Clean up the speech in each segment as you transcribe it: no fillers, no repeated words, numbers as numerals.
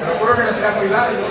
Procuro que no sea muy largo.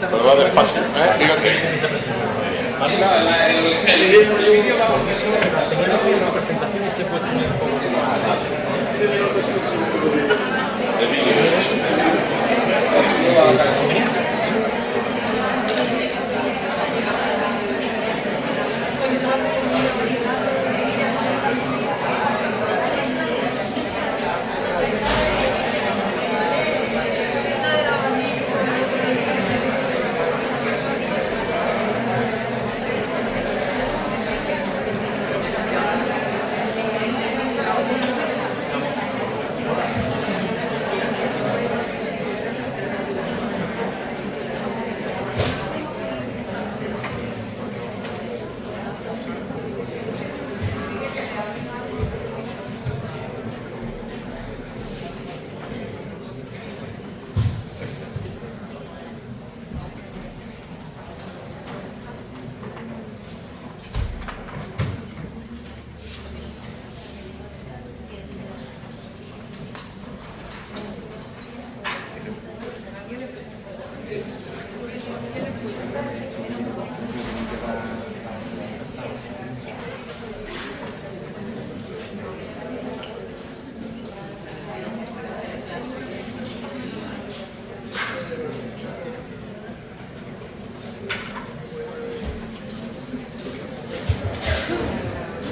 Pero va despacio, fíjate.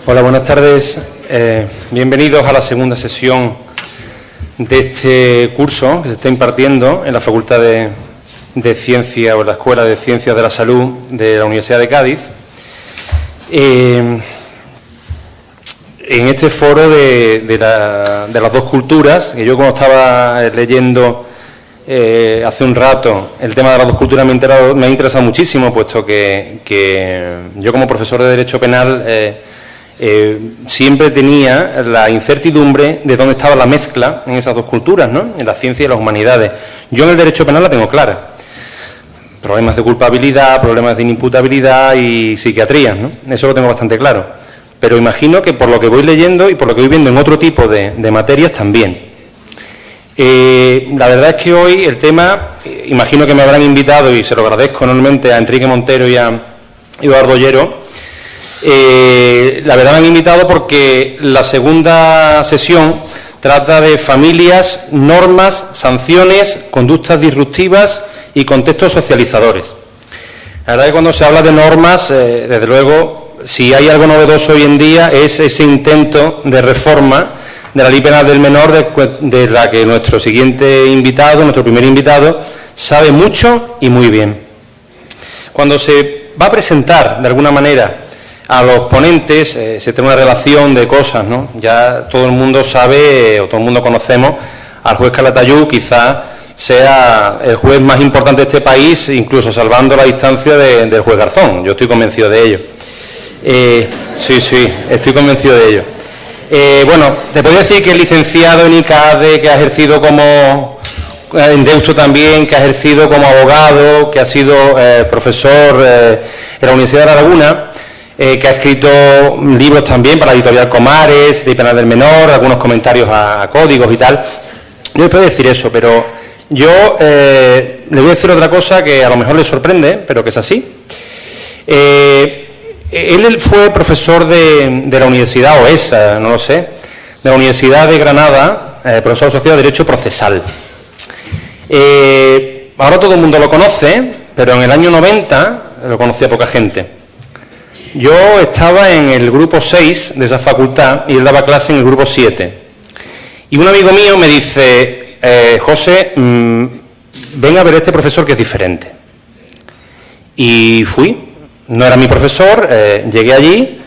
Hola, buenas tardes. Bienvenidos a la segunda sesión de este curso que se está impartiendo en la Facultad de Ciencias o en la Escuela de Ciencias de la Salud de la Universidad de Cádiz. En este foro de las dos culturas, que yo como estaba leyendo hace un rato el tema de las dos culturas me ha interesado muchísimo, puesto que yo como profesor de Derecho Penal siempre tenía la incertidumbre de dónde estaba la mezcla en esas dos culturas, ¿no? En la ciencia y las humanidades. Yo en el Derecho Penal la tengo clara, problemas de culpabilidad, problemas de inimputabilidad y psiquiatrías, ¿no? Eso lo tengo bastante claro. Pero imagino que por lo que voy leyendo y por lo que voy viendo en otro tipo de materias también. La verdad es que hoy el tema, imagino que me habrán invitado, y se lo agradezco enormemente a Enrique Montero y a Eduardo Ollero. La verdad me han invitado porque la segunda sesión trata de familias, normas, sanciones, conductas disruptivas y contextos socializadores. La verdad es que cuando se habla de normas, desde luego, si hay algo novedoso hoy en día es ese intento de reforma de la Ley Penal del Menor, de la que nuestro siguiente invitado, nuestro primer invitado, sabe mucho y muy bien. Cuando se va a presentar, de alguna manera, a los ponentes, se tiene una relación de cosas, ¿no? Ya todo el mundo sabe, o todo el mundo conocemos, al juez Calatayud, quizá sea el juez más importante de este país, incluso salvando la distancia del juez Garzón. Yo estoy convencido de ello. Sí, estoy convencido de ello. Bueno, te puedo decir que es licenciado en ICADE, que ha ejercido como en Deusto también, que ha ejercido como abogado, que ha sido profesor en la Universidad de La Laguna, que ha escrito libros también para la editorial Comares, Ley Penal del Menor, algunos comentarios a códigos y tal. Yo les puedo decir eso, pero yo le voy a decir otra cosa que a lo mejor les sorprende, pero que es así. Él fue profesor de la universidad, o es, no lo sé, de la Universidad de Granada, profesor asociado de Derecho Procesal. Ahora todo el mundo lo conoce, pero en el año 90 lo conocía poca gente. Yo estaba en el grupo 6 de esa facultad y él daba clase en el grupo 7. Y un amigo mío me dice, José, ven a ver a este profesor que es diferente. Y fui. No era mi profesor, llegué allí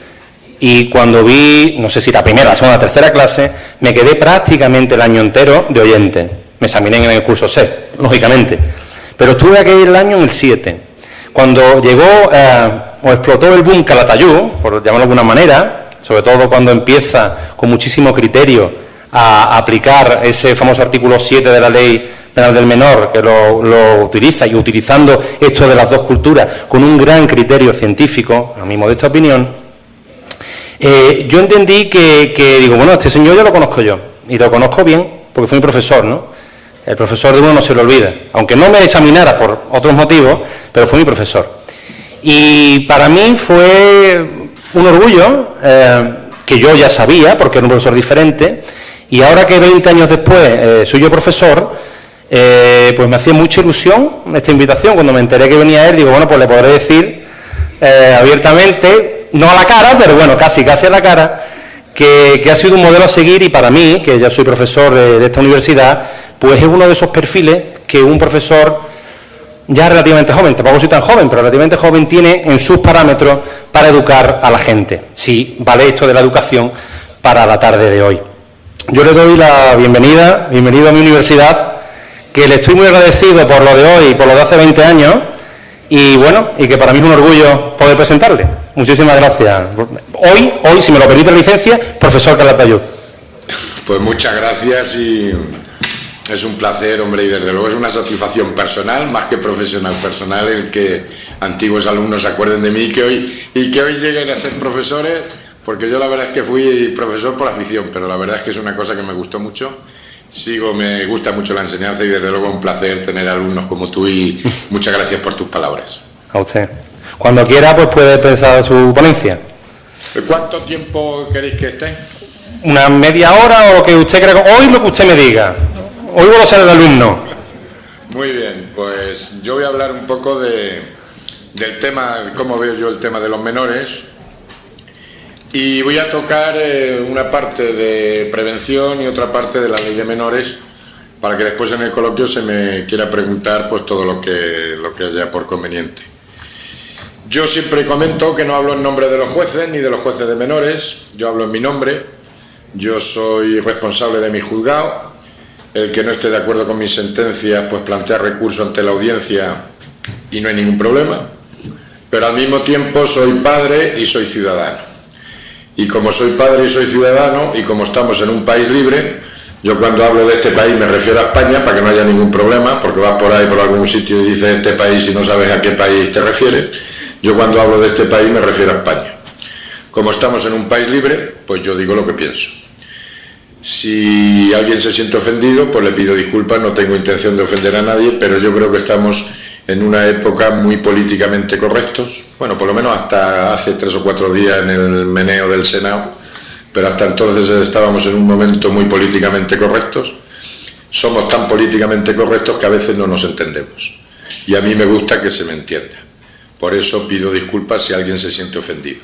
y cuando vi, no sé si la primera, la segunda, la tercera clase, me quedé prácticamente el año entero de oyente. Me examiné en el curso 6, lógicamente, pero estuve aquel año en el 7. Cuando llegó o explotó el boom Calatayud, por llamarlo de alguna manera, sobre todo cuando empieza con muchísimo criterio a aplicar ese famoso artículo 7 de la Ley Penal del Menor, que lo utiliza, y utilizando esto de las dos culturas con un gran criterio científico, a mi modesta opinión, yo entendí que digo, bueno, este señor ya lo conozco yo, y lo conozco bien, porque fue mi profesor, ¿no? El profesor de uno no se lo olvida, aunque no me examinara por otros motivos, pero fue mi profesor. Y para mí fue un orgullo, que yo ya sabía, porque era un profesor diferente, y ahora que 20 años después soy yo profesor, pues me hacía mucha ilusión esta invitación. Cuando me enteré que venía él, digo, bueno, pues le podré decir abiertamente, no a la cara, pero bueno, casi a la cara, que ha sido un modelo a seguir, y para mí, que ya soy profesor de esta universidad, pues es uno de esos perfiles que un profesor ya relativamente joven, tampoco soy tan joven, pero relativamente joven, tiene en sus parámetros para educar a la gente. Sí, vale esto de la educación para la tarde de hoy. Yo le doy la bienvenido a mi universidad, que le estoy muy agradecido por lo de hoy y por lo de hace 20 años, y bueno, y que para mí es un orgullo poder presentarle. Muchísimas gracias. Hoy, si me lo permite la licencia, profesor Calatayud. Pues muchas gracias y es un placer, hombre, y desde luego es una satisfacción personal, más que profesional, personal, el que antiguos alumnos se acuerden de mí y que hoy lleguen a ser profesores, porque yo la verdad es que fui profesor por afición, pero la verdad es que es una cosa que me gustó mucho. Me gusta mucho la enseñanza y desde luego un placer tener alumnos como tú, y muchas gracias por tus palabras. A usted. Cuando quiera, pues puede pensar su ponencia. ¿Cuánto tiempo queréis que esté? Una media hora o lo que usted crea. Hoy lo que usted me diga. Hoy voy a ser el alumno. Muy bien, pues yo voy a hablar un poco del tema, cómo veo yo el tema de los menores. Y voy a tocar una parte de prevención y otra parte de la ley de menores, para que después en el coloquio se me quiera preguntar pues todo lo que haya por conveniente. Yo siempre comento que no hablo en nombre de los jueces ni de los jueces de menores, yo hablo en mi nombre. Yo soy responsable de mi juzgado. El que no esté de acuerdo con mis sentencias pues plantea recurso ante la audiencia y no hay ningún problema. Pero al mismo tiempo soy padre y soy ciudadano. Y como soy padre y soy ciudadano, y como estamos en un país libre, Yo cuando hablo de este país me refiero a España para que no haya ningún problema, porque vas por ahí por algún sitio y dices este país y no sabes a qué país te refieres. Yo cuando hablo de este país me refiero a España. Como estamos en un país libre, pues yo digo lo que pienso. Si alguien se siente ofendido, pues le pido disculpas, no tengo intención de ofender a nadie, pero yo creo que estamos en una época muy políticamente correctos. Bueno, por lo menos hasta hace 3 o 4 días en el meneo del Senado, pero hasta entonces estábamos en un momento muy políticamente correctos. Somos tan políticamente correctos que a veces no nos entendemos. Y a mí me gusta que se me entienda. Por eso pido disculpas si alguien se siente ofendido.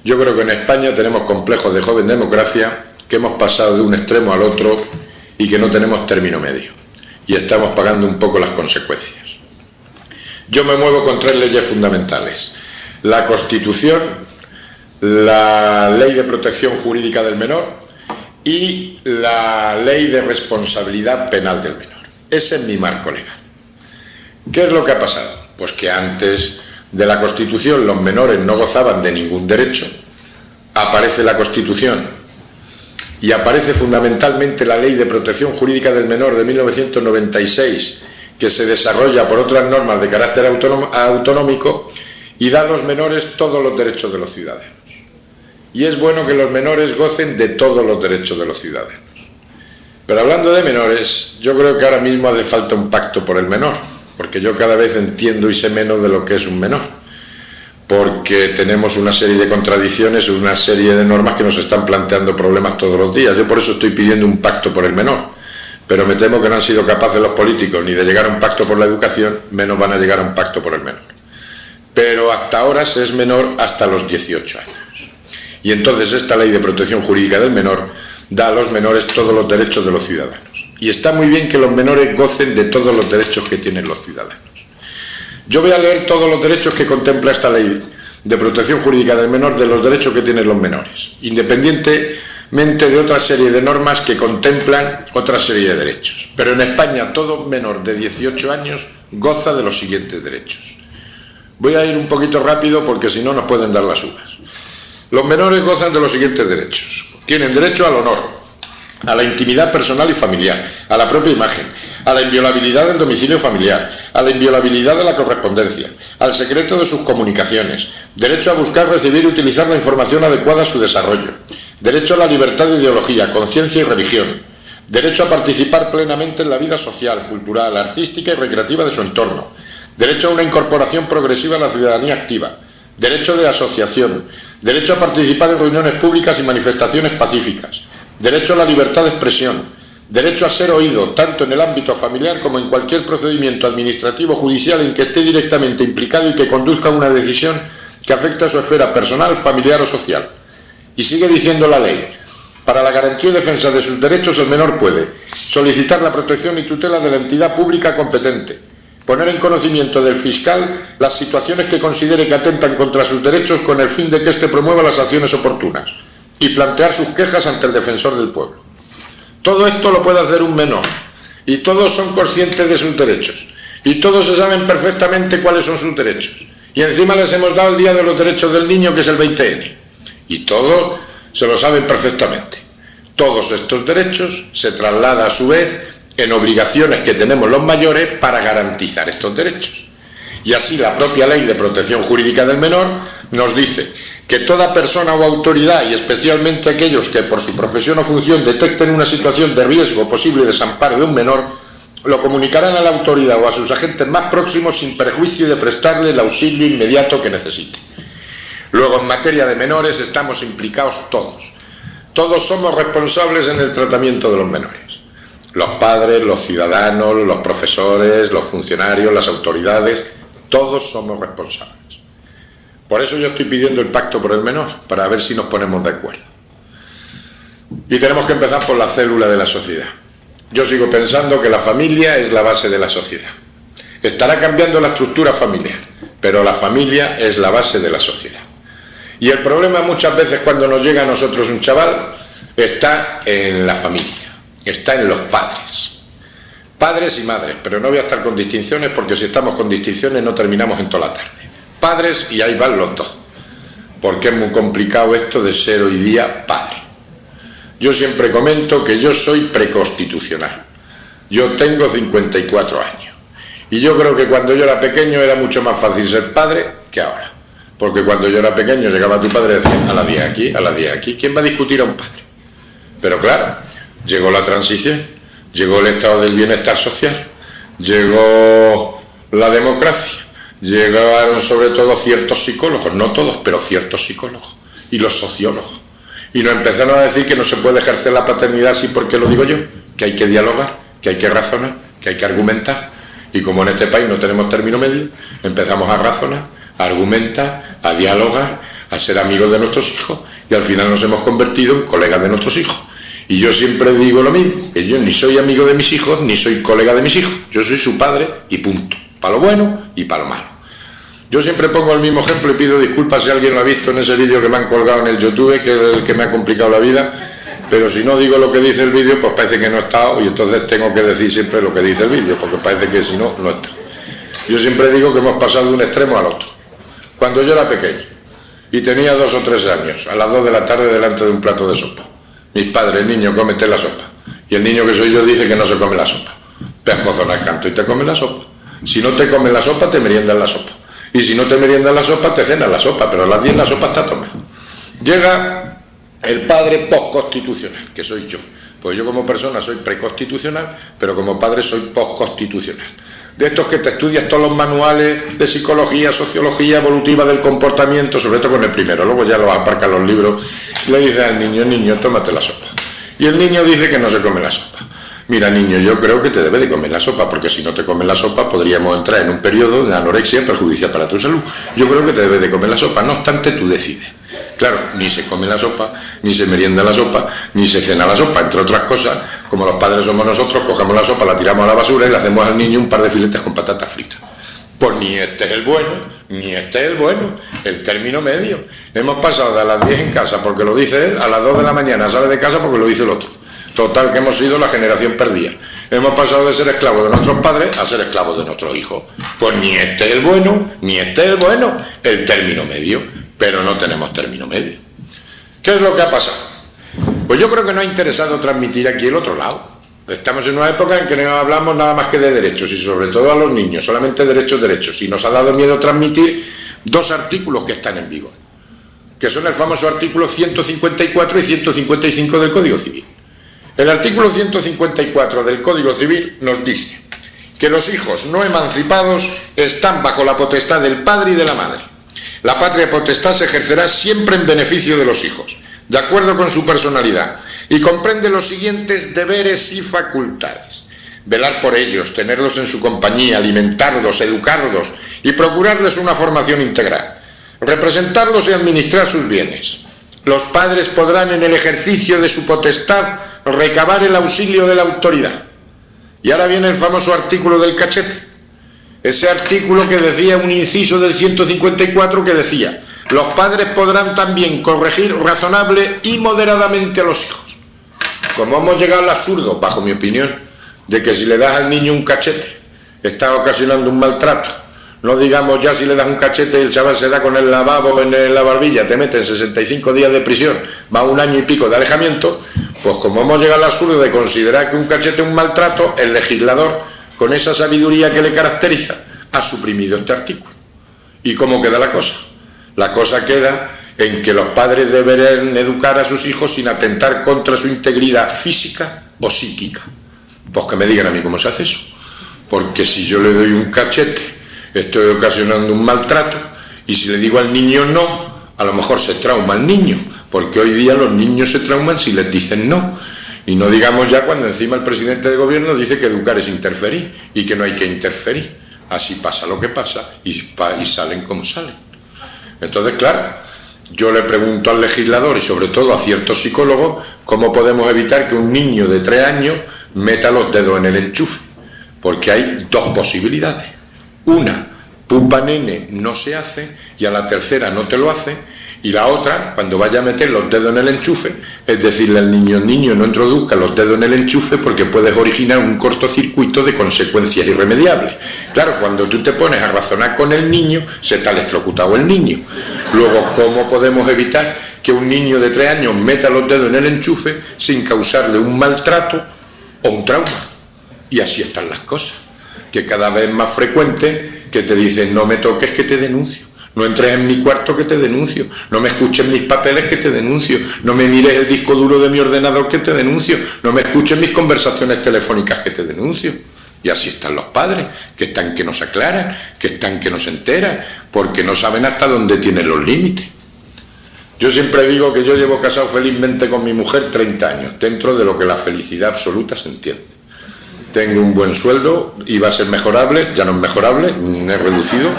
Yo creo que en España tenemos complejos de joven democracia, que hemos pasado de un extremo al otro y que no tenemos término medio. Y estamos pagando un poco las consecuencias. Yo me muevo con 3 leyes fundamentales. La Constitución, la Ley de Protección Jurídica del Menor y la Ley de Responsabilidad Penal del Menor. Ese es mi marco legal. ¿Qué es lo que ha pasado? Pues que antes de la Constitución los menores no gozaban de ningún derecho. Aparece la Constitución y aparece fundamentalmente la Ley de Protección Jurídica del Menor de 1996, que se desarrolla por otras normas de carácter autonómico y da a los menores todos los derechos de los ciudadanos. Y es bueno que los menores gocen de todos los derechos de los ciudadanos. Pero hablando de menores, yo creo que ahora mismo hace falta un pacto por el menor, porque yo cada vez entiendo y sé menos de lo que es un menor, porque tenemos una serie de contradicciones, una serie de normas que nos están planteando problemas todos los días. Yo por eso estoy pidiendo un pacto por el menor. Pero me temo que no han sido capaces los políticos ni de llegar a un pacto por la educación, menos van a llegar a un pacto por el menor. Pero hasta ahora se es menor hasta los 18 años. Y entonces esta Ley de Protección Jurídica del Menor da a los menores todos los derechos de los ciudadanos. Y está muy bien que los menores gocen de todos los derechos que tienen los ciudadanos. Yo voy a leer todos los derechos que contempla esta Ley de Protección Jurídica del Menor, de los derechos que tienen los menores, independientemente de otra serie de normas que contemplan otra serie de derechos. Pero en España todo menor de 18 años goza de los siguientes derechos. Voy a ir un poquito rápido porque si no nos pueden dar las uvas. Los menores gozan de los siguientes derechos. Tienen derecho al honor, a la intimidad personal y familiar, a la propia imagen, a la inviolabilidad del domicilio familiar, a la inviolabilidad de la correspondencia, al secreto de sus comunicaciones, derecho a buscar, recibir y utilizar la información adecuada a su desarrollo, derecho a la libertad de ideología, conciencia y religión, derecho a participar plenamente en la vida social, cultural, artística y recreativa de su entorno, derecho a una incorporación progresiva a la ciudadanía activa, derecho de asociación, derecho a participar en reuniones públicas y manifestaciones pacíficas, derecho a la libertad de expresión, derecho a ser oído tanto en el ámbito familiar como en cualquier procedimiento administrativo o judicial en que esté directamente implicado y que conduzca a una decisión que afecte a su esfera personal, familiar o social. Y sigue diciendo la ley: para la garantía y defensa de sus derechos el menor puede solicitar la protección y tutela de la entidad pública competente, poner en conocimiento del fiscal las situaciones que considere que atentan contra sus derechos con el fin de que éste promueva las acciones oportunas y plantear sus quejas ante el defensor del pueblo. Todo esto lo puede hacer un menor y todos son conscientes de sus derechos y todos se saben perfectamente cuáles son sus derechos y encima les hemos dado el Día de los Derechos del Niño, que es el 20N, y todos se lo saben perfectamente. Todos estos derechos se trasladan a su vez en obligaciones que tenemos los mayores para garantizar estos derechos. Y así la propia Ley de Protección Jurídica del Menor nos dice que toda persona o autoridad, y especialmente aquellos que por su profesión o función detecten una situación de riesgo o posible desamparo de un menor, lo comunicarán a la autoridad o a sus agentes más próximos sin perjuicio de prestarle el auxilio inmediato que necesite. Luego, en materia de menores estamos implicados todos. Todos somos responsables en el tratamiento de los menores. Los padres, los ciudadanos, los profesores, los funcionarios, las autoridades, todos somos responsables. Por eso yo estoy pidiendo el pacto por el menor, para ver si nos ponemos de acuerdo. Y tenemos que empezar por la célula de la sociedad. Yo sigo pensando que la familia es la base de la sociedad. Estará cambiando la estructura familiar, pero la familia es la base de la sociedad. Y el problema muchas veces cuando nos llega a nosotros un chaval está en la familia, está en los padres. Padres y madres, pero no voy a estar con distinciones porque si estamos con distinciones no terminamos en toda la tarde. Padres y ahí van los dos, porque es muy complicado esto de ser hoy día padre. Yo siempre comento que yo soy preconstitucional. Yo tengo 54 años. Y yo creo que cuando yo era pequeño era mucho más fácil ser padre que ahora. Porque cuando yo era pequeño llegaba tu padre y decía, a las 10 aquí, a las 10 aquí. ¿Quién va a discutir a un padre? Pero claro, llegó la transición, llegó el estado del bienestar social, llegó la democracia, llegaron sobre todo ciertos psicólogos, no todos, pero ciertos psicólogos, y los sociólogos. Y nos empezaron a decir que no se puede ejercer la paternidad así porque lo digo yo, que hay que dialogar, que hay que razonar, que hay que argumentar. Y como en este país no tenemos término medio, empezamos a razonar, a argumentar, a dialogar, a ser amigos de nuestros hijos, y al final nos hemos convertido en colegas de nuestros hijos. Y yo siempre digo lo mismo, que yo ni soy amigo de mis hijos, ni soy colega de mis hijos. Yo soy su padre y punto. Para lo bueno y para lo malo. Yo siempre pongo el mismo ejemplo y pido disculpas si alguien lo ha visto en ese vídeo que me han colgado en el YouTube, que es el que me ha complicado la vida. Pero si no digo lo que dice el vídeo, pues parece que no he estado, y entonces tengo que decir siempre lo que dice el vídeo, porque parece que si no, no está. Yo siempre digo que hemos pasado de un extremo al otro. Cuando yo era pequeño y tenía 2 o 3 años, a las 2 de la tarde delante de un plato de sopa, mis padres, niño, cómete la sopa. Y el niño que soy yo dice que no se come la sopa. Pescozona el canto y te come la sopa. Si no te comes la sopa, te meriendas la sopa. Y si no te meriendas la sopa, te cenas la sopa, pero a las 10 la sopa está tomada. Llega el padre postconstitucional, que soy yo. Pues yo como persona soy preconstitucional, pero como padre soy postconstitucional. De estos que te estudias todos los manuales de psicología, sociología evolutiva del comportamiento, sobre todo con el primero, luego ya lo aparcan los libros, y le dices al niño, niño, tómate la sopa. Y el niño dice que no se come la sopa. Mira, niño, yo creo que te debe de comer la sopa, porque si no te comes la sopa podríamos entrar en un periodo de anorexia perjudicial para tu salud. Yo creo que te debe de comer la sopa, no obstante tú decides. Claro, ni se come la sopa, ni se merienda la sopa, ni se cena la sopa, entre otras cosas, como los padres somos nosotros, cogemos la sopa, la tiramos a la basura y le hacemos al niño un par de filetes con patatas fritas. Pues ni este es el bueno, ni este es el bueno, el término medio. Hemos pasado de a las 10 en casa porque lo dice él, a las 2 de la mañana sale de casa porque lo dice el otro. Total, que hemos sido la generación perdida. Hemos pasado de ser esclavos de nuestros padres a ser esclavos de nuestros hijos. Pues ni este es el bueno, ni este es el bueno, el término medio. Pero no tenemos término medio. ¿Qué es lo que ha pasado? Pues yo creo que nos ha interesado transmitir aquí el otro lado. Estamos en una época en que no hablamos nada más que de derechos, y sobre todo a los niños, solamente derechos, y nos ha dado miedo transmitir 2 artículos que están en vigor, que son el famoso artículo 154 y 155 del Código Civil. El artículo 154 del Código Civil nos dice que los hijos no emancipados están bajo la potestad del padre y de la madre. La patria potestad se ejercerá siempre en beneficio de los hijos, de acuerdo con su personalidad, y comprende los siguientes deberes y facultades: velar por ellos, tenerlos en su compañía, alimentarlos, educarlos y procurarles una formación integral, representarlos y administrar sus bienes. Los padres podrán, en el ejercicio de su potestad, recabar el auxilio de la autoridad. Y ahora viene el famoso artículo del cachete. Ese artículo que decía, un inciso del 154 que decía: los padres podrán también corregir razonable y moderadamente a los hijos. Como hemos llegado al absurdo, bajo mi opinión, de que si le das al niño un cachete está ocasionando un maltrato, no digamos ya si le das un cachete y el chaval se da con el lavabo en la barbilla, te meten 65 días de prisión, va 1 año y pico de alejamiento, pues como hemos llegado al absurdo de considerar que un cachete es un maltrato, el legislador, con esa sabiduría que le caracteriza, ha suprimido este artículo. ¿Y cómo queda la cosa? La cosa queda en que los padres deberán educar a sus hijos sin atentar contra su integridad física o psíquica. Pues que me digan a mí cómo se hace eso. Porque si yo le doy un cachete, estoy ocasionando un maltrato, y si le digo al niño no, a lo mejor se trauma el niño, porque hoy día los niños se trauman si les dicen no. Y no digamos ya cuando encima el presidente de gobierno dice que educar es interferir y que no hay que interferir. Así pasa lo que pasa y salen como salen. Entonces, claro, yo le pregunto al legislador y sobre todo a ciertos psicólogos cómo podemos evitar que un niño de 3 años meta los dedos en el enchufe. Porque hay 2 posibilidades. Una, pupa nene no se hace, y a la tercera no te lo hace, Y la otra, cuando vaya a meter los dedos en el enchufe, es decirle al niño, niño, no introduzca los dedos en el enchufe porque puedes originar un cortocircuito de consecuencias irremediables. Claro, cuando tú te pones a razonar con el niño, se te ha electrocutado el niño. Luego, ¿cómo podemos evitar que un niño de 3 años meta los dedos en el enchufe sin causarle un maltrato o un trauma? Y así están las cosas, que cada vez es más frecuente que te dicen, no me toques que te denuncio. No entres en mi cuarto que te denuncio, no me escuches mis papeles que te denuncio, no me mires el disco duro de mi ordenador que te denuncio, no me escuches mis conversaciones telefónicas que te denuncio. Y así están los padres, que están que no se aclaran, que están que no se enteran, porque no saben hasta dónde tienen los límites. Yo siempre digo que yo llevo casado felizmente con mi mujer 30 años, dentro de lo que la felicidad absoluta se entiende. Tengo un buen sueldo, iba a ser mejorable, ya no es mejorable, es reducido.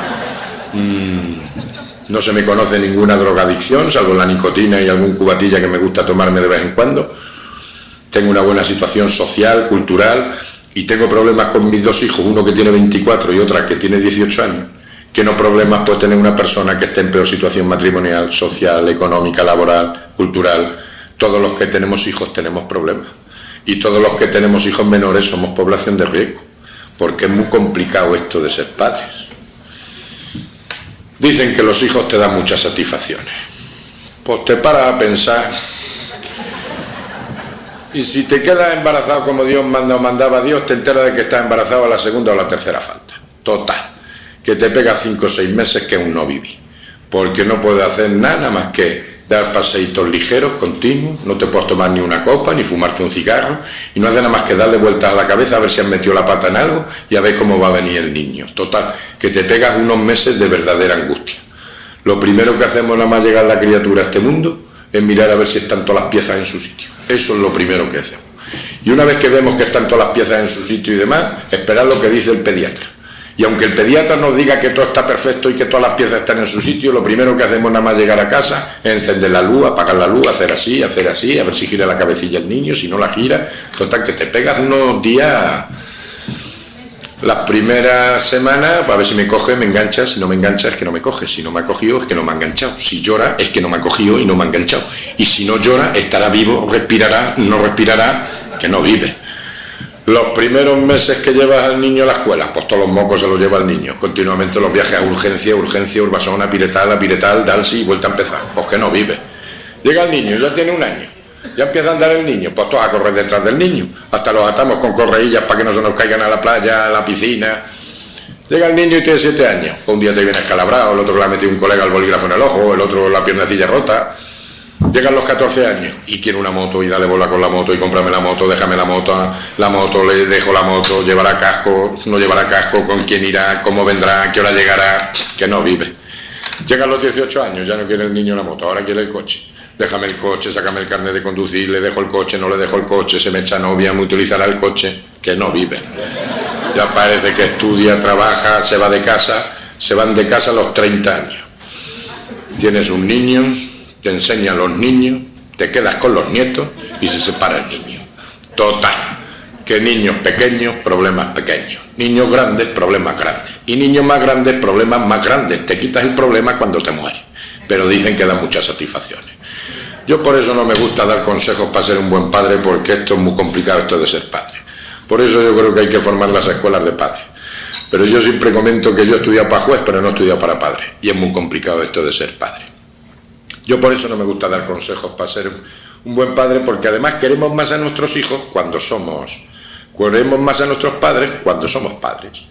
No se me conoce ninguna drogadicción, salvo la nicotina y algún cubatilla que me gusta tomarme de vez en cuando. Tengo una buena situación social, cultural, y tengo problemas con mis 2 hijos, uno que tiene 24 y otra que tiene 18 años. Que no problemas puede tener una persona que esté en peor situación matrimonial, social, económica, laboral, cultural. Todos los que tenemos hijos tenemos problemas. Y todos los que tenemos hijos menores somos población de riesgo, porque es muy complicado esto de ser padres. Dicen que los hijos te dan muchas satisfacciones. Pues te paras a pensar. Y si te quedas embarazado como Dios manda o mandaba Dios, te enteras de que estás embarazado a la segunda o la tercera falta. Total. Que te pega 5 o 6 meses que aún no viví. Porque no puedes hacer nada más que dar paseitos ligeros, continuos, no te puedes tomar ni una copa, ni fumarte un cigarro, y no hace nada más que darle vueltas a la cabeza a ver si has metido la pata en algo y a ver cómo va a venir el niño. Total, que te pegas unos meses de verdadera angustia. Lo primero que hacemos nada más llegar la criatura a este mundo es mirar a ver si están todas las piezas en su sitio. Eso es lo primero que hacemos. Y una vez que vemos que están todas las piezas en su sitio y demás, esperar lo que dice el pediatra. Y aunque el pediatra nos diga que todo está perfecto y que todas las piezas están en su sitio, lo primero que hacemos nada más llegar a casa es encender la luz, apagar la luz, hacer así, a ver si gira la cabecilla el niño, si no la gira. Total, que te pegas unos días, las primeras semanas, a ver si me coge, me engancha, si no me engancha es que no me coge, si no me ha cogido es que no me ha enganchado, si llora es que no me ha cogido y no me ha enganchado, y si no llora estará vivo, respirará, no respirará, que no vive. Los primeros meses que llevas al niño a la escuela, pues todos los mocos se los lleva el niño. Continuamente los viajes a urgencia, Urbasona, Piretal, Dalsi y vuelta a empezar. Pues que no vive. Llega el niño, ya tiene 1 año. Ya empieza a andar el niño, pues todos a correr detrás del niño. Hasta los atamos con correillas para que no se nos caigan a la playa, a la piscina. Llega el niño y tiene 7 años. Pues un día te viene escalabrado, el otro que le ha metido un colega el bolígrafo en el ojo, el otro la piernecilla rota. Llegan los 14 años y quiere una moto y dale bola con la moto y cómprame la moto, déjame la moto, le dejo la moto, llevará casco, no llevará casco, con quién irá, cómo vendrá, qué hora llegará, que no vive. Llegan los 18 años, ya no quiere el niño la moto, ahora quiere el coche. Déjame el coche, sácame el carnet de conducir, le dejo el coche, no le dejo el coche, se me echa novia, me utilizará el coche, que no vive. Ya parece que estudia, trabaja, se va de casa, se van de casa a los 30 años. Tienes un niño, te enseña a los niños, te quedas con los nietos y se separa el niño. Total, que niños pequeños, problemas pequeños. Niños grandes, problemas grandes. Y niños más grandes, problemas más grandes. Te quitas el problema cuando te mueres. Pero dicen que da muchas satisfacciones. Yo por eso no me gusta dar consejos para ser un buen padre, porque esto es muy complicado, esto de ser padre. Por eso yo creo que hay que formar las escuelas de padres. Pero yo siempre comento que yo he estudiado para juez, pero no he estudiado para padre. Y es muy complicado esto de ser padre. Yo por eso no me gusta dar consejos para ser un buen padre, porque además queremos más a nuestros hijos queremos más a nuestros padres cuando somos padres.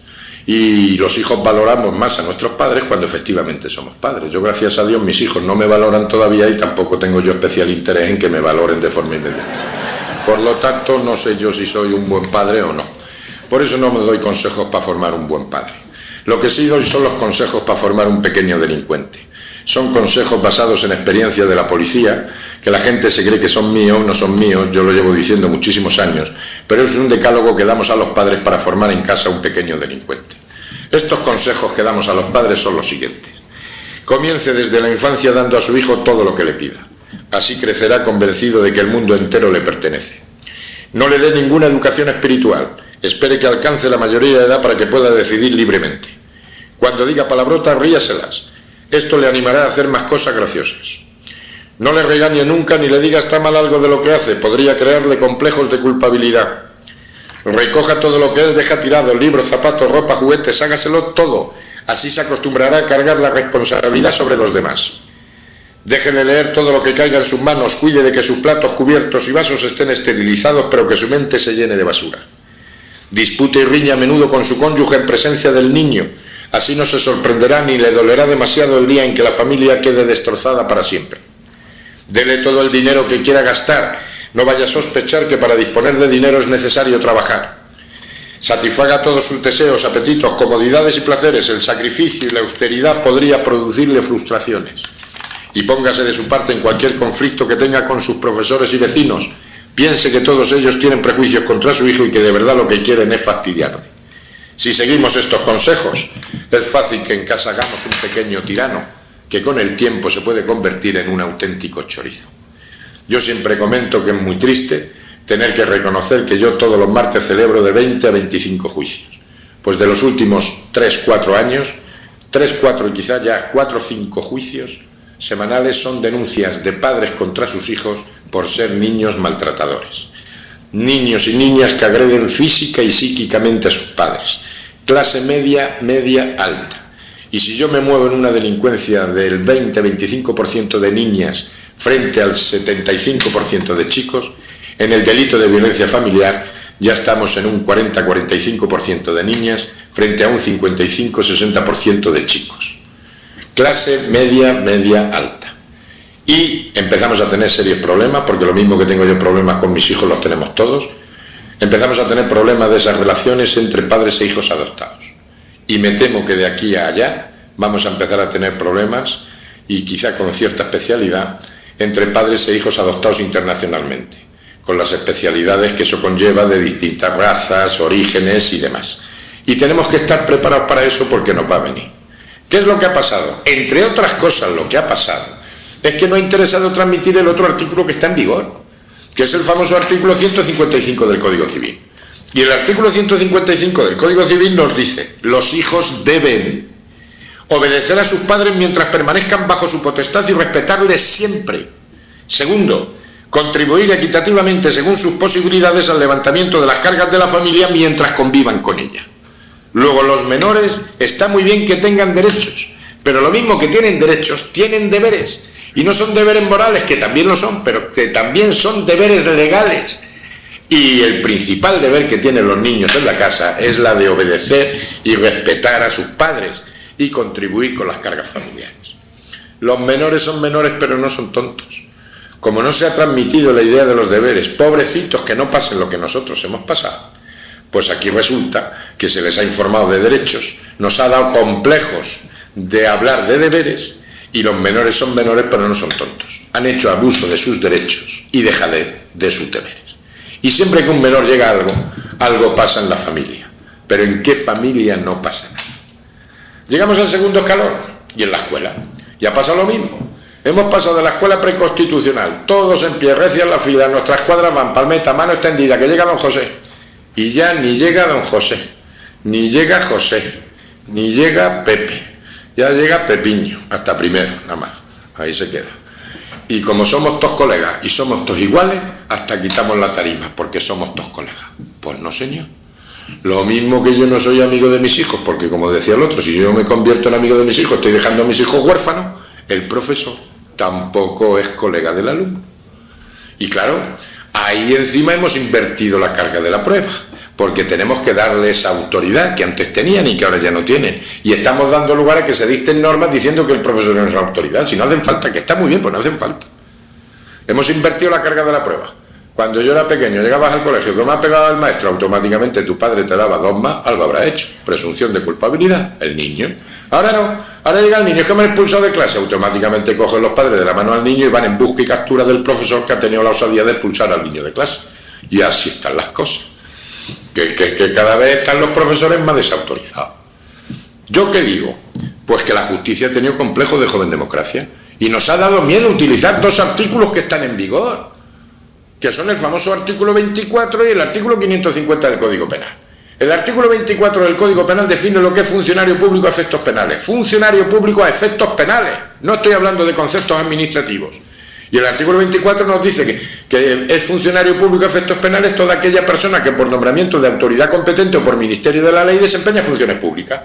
Y los hijos valoramos más a nuestros padres cuando efectivamente somos padres. Yo, gracias a Dios, mis hijos no me valoran todavía y tampoco tengo yo especial interés en que me valoren de forma inmediata. Por lo tanto, no sé yo si soy un buen padre o no. Por eso no me doy consejos para formar un buen padre. Lo que sí doy son los consejos para formar un pequeño delincuente. Son consejos basados en experiencia de la policía, que la gente se cree que son míos, no son míos, yo lo llevo diciendo muchísimos años, pero es un decálogo que damos a los padres para formar en casa un pequeño delincuente. Estos consejos que damos a los padres son los siguientes. Comience desde la infancia dando a su hijo todo lo que le pida. Así crecerá convencido de que el mundo entero le pertenece. No le dé ninguna educación espiritual. Espere que alcance la mayoría de edad para que pueda decidir libremente. Cuando diga palabrotas, ríaselas. Esto le animará a hacer más cosas graciosas. No le regañe nunca ni le diga está mal algo de lo que hace, podría crearle complejos de culpabilidad. Recoja todo lo que él deja tirado, libros, zapatos, ropa, juguetes, hágaselo todo. Así se acostumbrará a cargar la responsabilidad sobre los demás. Déjele leer todo lo que caiga en sus manos, cuide de que sus platos, cubiertos y vasos estén esterilizados, pero que su mente se llene de basura. Dispute y riña a menudo con su cónyuge en presencia del niño, así no se sorprenderá ni le dolerá demasiado el día en que la familia quede destrozada para siempre. Dele todo el dinero que quiera gastar, no vaya a sospechar que para disponer de dinero es necesario trabajar. Satisfaga todos sus deseos, apetitos, comodidades y placeres, el sacrificio y la austeridad podría producirle frustraciones. Y póngase de su parte en cualquier conflicto que tenga con sus profesores y vecinos. Piense que todos ellos tienen prejuicios contra su hijo y que de verdad lo que quieren es fastidiarle. Si seguimos estos consejos, es fácil que en casa hagamos un pequeño tirano que con el tiempo se puede convertir en un auténtico chorizo. Yo siempre comento que es muy triste tener que reconocer que yo todos los martes celebro de 20 a 25 juicios. Pues de los últimos 3-4 años, 3-4 y quizás ya 4-5 juicios semanales son denuncias de padres contra sus hijos por ser niños maltratadores. Niños y niñas que agreden física y psíquicamente a sus padres. Clase media, media alta. Y si yo me muevo en una delincuencia del 20-25% de niñas frente al 75% de chicos, en el delito de violencia familiar ya estamos en un 40-45% de niñas frente a un 55-60% de chicos. Clase media, media alta. Y empezamos a tener serios problemas, porque lo mismo que tengo yo problemas con mis hijos los tenemos todos. Empezamos a tener problemas de esas relaciones entre padres e hijos adoptados. Y me temo que de aquí a allá vamos a empezar a tener problemas, y quizá con cierta especialidad, entre padres e hijos adoptados internacionalmente, con las especialidades que eso conlleva de distintas razas, orígenes y demás. Y tenemos que estar preparados para eso porque nos va a venir. ¿Qué es lo que ha pasado? Entre otras cosas, lo que ha pasado es que no ha interesado transmitir el otro artículo que está en vigor, que es el famoso artículo 155 del Código Civil. Y el artículo 155 del Código Civil nos dice: los hijos deben obedecer a sus padres mientras permanezcan bajo su potestad y respetarles siempre. Segundo, contribuir equitativamente según sus posibilidades al levantamiento de las cargas de la familia mientras convivan con ella. Luego, los menores, está muy bien que tengan derechos, pero lo mismo que tienen derechos, tienen deberes. Y no son deberes morales, que también lo son, pero que también son deberes legales. Y el principal deber que tienen los niños en la casa es la de obedecer y respetar a sus padres y contribuir con las cargas familiares. Los menores son menores, pero no son tontos. Como no se ha transmitido la idea de los deberes, pobrecitos que no pasen lo que nosotros hemos pasado, pues aquí resulta que se les ha informado de derechos, nos ha dado complejos de hablar de deberes, y los menores son menores pero no son tontos. Han hecho abuso de sus derechos y dejadez de sus deberes. Y siempre que un menor llega a algo, algo pasa en la familia. Pero ¿en qué familia no pasa nada? Llegamos al segundo escalón, y en la escuela ya pasa lo mismo. Hemos pasado de la escuela preconstitucional, todos en pie, recian la fila, nuestras cuadras van, palmeta, mano extendida, que llega don José. Y ya ni llega don José, ni llega José, ni llega Pepe, ya llega Pepiño, hasta primero, nada más, ahí se queda. Y como somos todos colegas y somos todos iguales, hasta quitamos la tarima, porque somos todos colegas. Pues no, señor. Lo mismo que yo no soy amigo de mis hijos, porque como decía el otro, si yo me convierto en amigo de mis hijos, estoy dejando a mis hijos huérfanos, el profesor tampoco es colega del alumno. Y claro, ahí encima hemos invertido la carga de la prueba, porque tenemos que darle esa autoridad que antes tenían y que ahora ya no tienen. Y estamos dando lugar a que se dicten normas diciendo que el profesor no es autoridad. Si no hacen falta, que está muy bien, pues no hacen falta. Hemos invertido la carga de la prueba. Cuando yo era pequeño, llegabas al colegio, que me ha pegado el maestro, automáticamente tu padre te daba 2 más, algo habrá hecho. Presunción de culpabilidad, el niño. Ahora no, ahora llega el niño, es que me han expulsado de clase, automáticamente cogen los padres de la mano al niño y van en busca y captura del profesor que ha tenido la osadía de expulsar al niño de clase. Y así están las cosas. Que cada vez están los profesores más desautorizados. ¿Yo qué digo? Pues que la justicia ha tenido complejo de joven democracia y nos ha dado miedo utilizar 2 artículos que están en vigor, que son el famoso artículo 24 y el artículo 550 del Código Penal. El artículo 24 del Código Penal define lo que es funcionario público a efectos penales. Funcionario público a efectos penales. No estoy hablando de conceptos administrativos. Y el artículo 24 nos dice que es funcionario público a efectos penales toda aquella persona que por nombramiento de autoridad competente o por ministerio de la ley desempeña funciones públicas.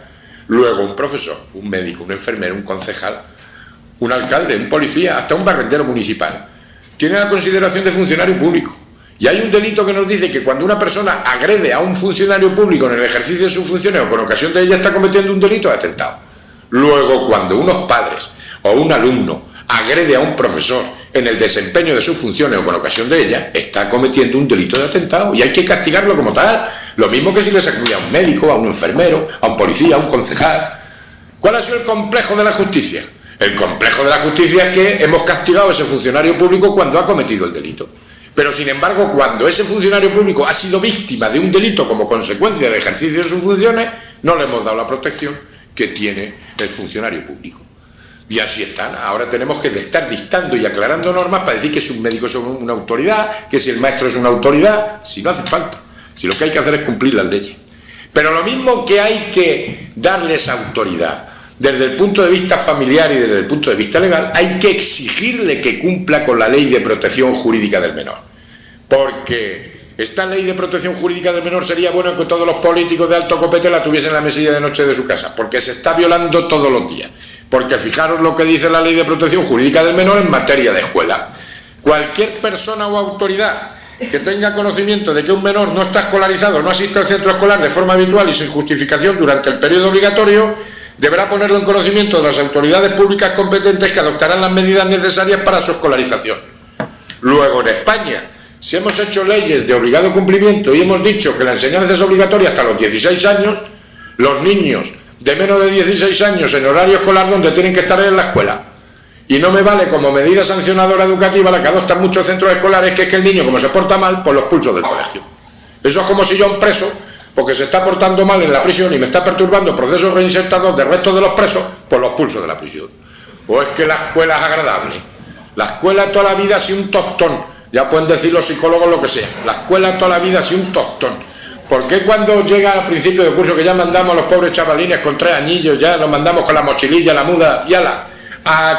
Luego un profesor, un médico, un enfermero, un concejal, un alcalde, un policía, hasta un barrendero municipal tiene la consideración de funcionario público. Y hay un delito que nos dice que cuando una persona agrede a un funcionario público en el ejercicio de sus funciones o con ocasión de ella está cometiendo un delito de atentado. Luego, cuando unos padres o un alumno agrede a un profesor en el desempeño de sus funciones o con ocasión de ella, está cometiendo un delito de atentado y hay que castigarlo como tal. Lo mismo que si le sacude a un médico, a un enfermero, a un policía, a un concejal. ¿Cuál ha sido el complejo de la justicia? El complejo de la justicia es que hemos castigado a ese funcionario público cuando ha cometido el delito. Pero, sin embargo, cuando ese funcionario público ha sido víctima de un delito como consecuencia del ejercicio de sus funciones, no le hemos dado la protección que tiene el funcionario público. Y así están. Ahora tenemos que estar dictando y aclarando normas para decir que si un médico es una autoridad, que si el maestro es una autoridad, si no hace falta. Si lo que hay que hacer es cumplir las leyes. Pero lo mismo que hay que darles autoridad desde el punto de vista familiar y desde el punto de vista legal, hay que exigirle que cumpla con la ley de protección jurídica del menor. Porque esta ley de protección jurídica del menor sería bueno que todos los políticos de alto copete la tuviesen en la mesilla de noche de su casa, porque se está violando todos los días. Porque fijaros lo que dice la ley de protección jurídica del menor en materia de escuela. Cualquier persona o autoridad que tenga conocimiento de que un menor no está escolarizado, no asiste al centro escolar de forma habitual y sin justificación durante el periodo obligatorio, deberá ponerlo en conocimiento de las autoridades públicas competentes que adoptarán las medidas necesarias para su escolarización. Luego, en España, si hemos hecho leyes de obligado cumplimiento y hemos dicho que la enseñanza es obligatoria hasta los 16 años, los niños de menos de 16 años en horario escolar donde tienen que estar en la escuela. Y no me vale como medida sancionadora educativa la que adoptan muchos centros escolares, que es que el niño, como se porta mal, pues los pulsos del colegio. Eso es como si yo a un preso, porque se está portando mal en la prisión y me está perturbando procesos reinsertados del resto de los presos, por los pulsos de la prisión. O es que la escuela es agradable. La escuela toda la vida ha sido un tostón. Ya pueden decir los psicólogos lo que sea. La escuela toda la vida ha sido un tostón. ¿Por qué cuando llega al principio de curso, que ya mandamos a los pobres chavalines con 3 añillos, ya los mandamos con la mochililla, la muda y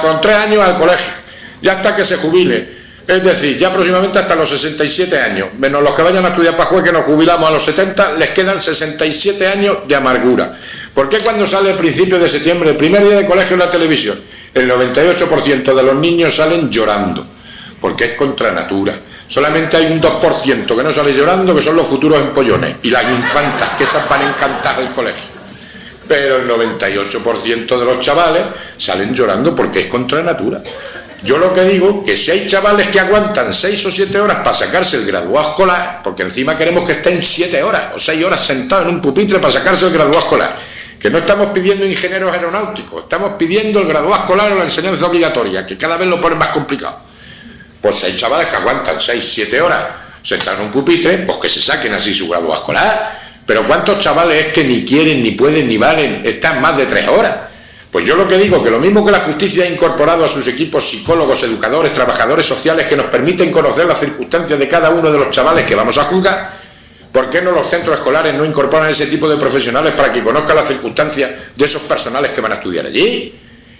con 3 años al colegio, ya hasta que se jubile? Es decir, ya próximamente hasta los 67 años, menos los que vayan a estudiar para juez, que nos jubilamos a los 70, les quedan 67 años de amargura. ¿Por qué cuando sale el principio de septiembre, el primer día de colegio en la televisión, el 98% de los niños salen llorando? Porque es contra natura. Solamente hay un 2% que no sale llorando, que son los futuros empollones y las infantas, que esas van a encantar al colegio. Pero el 98% de los chavales salen llorando porque es contra natura. Yo lo que digo, que si hay chavales que aguantan 6 o 7 horas para sacarse el graduado escolar, porque encima queremos que estén 7 horas o 6 horas sentados en un pupitre para sacarse el graduado escolar, que no estamos pidiendo ingenieros aeronáuticos, estamos pidiendo el graduado escolar o la enseñanza obligatoria, que cada vez lo ponen más complicado. Pues hay chavales que aguantan 6 o 7 horas sentados en un pupitre, pues que se saquen así su graduado escolar. Pero ¿cuántos chavales es que ni quieren, ni pueden, ni valen, están más de 3 horas? Pues yo lo que digo, que lo mismo que la justicia ha incorporado a sus equipos psicólogos, educadores, trabajadores sociales que nos permiten conocer las circunstancias de cada uno de los chavales que vamos a juzgar, ¿por qué no los centros escolares no incorporan ese tipo de profesionales para que conozcan las circunstancias de esos personales que van a estudiar allí?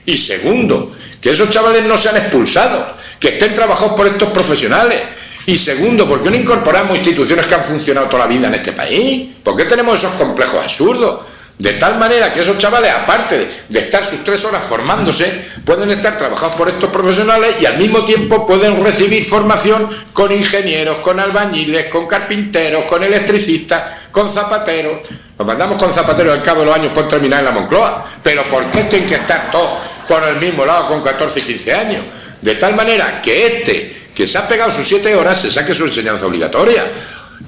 Y segundo, que esos chavales no sean expulsados, que estén trabajados por estos profesionales. Y segundo, ¿por qué no incorporamos instituciones que han funcionado toda la vida en este país? ¿Por qué tenemos esos complejos absurdos? De tal manera que esos chavales, aparte de estar sus 3 horas formándose, pueden estar trabajados por estos profesionales y al mismo tiempo pueden recibir formación con ingenieros, con albañiles, con carpinteros, con electricistas, con zapateros. Nos mandamos con zapateros al cabo de los años por terminar en la Moncloa. Pero ¿por qué tienen que estar todos por el mismo lado con 14 y 15 años? De tal manera que que se ha pegado sus 7 horas, se saque su enseñanza obligatoria.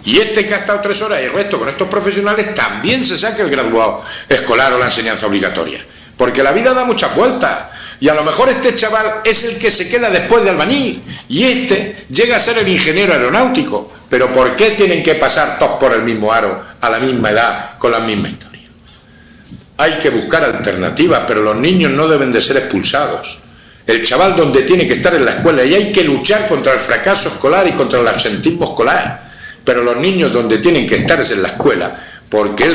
Y que ha estado 3 horas y el resto con estos profesionales también se saque el graduado escolar o la enseñanza obligatoria. Porque la vida da muchas vueltas. Y a lo mejor este chaval es el que se queda después de albañil. Y llega a ser el ingeniero aeronáutico. Pero ¿por qué tienen que pasar todos por el mismo aro, a la misma edad, con la misma historia? Hay que buscar alternativas, pero los niños no deben de ser expulsados. El chaval donde tiene que estar en la escuela, y hay que luchar contra el fracaso escolar y contra el absentismo escolar. Pero los niños donde tienen que estar es en la escuela, porque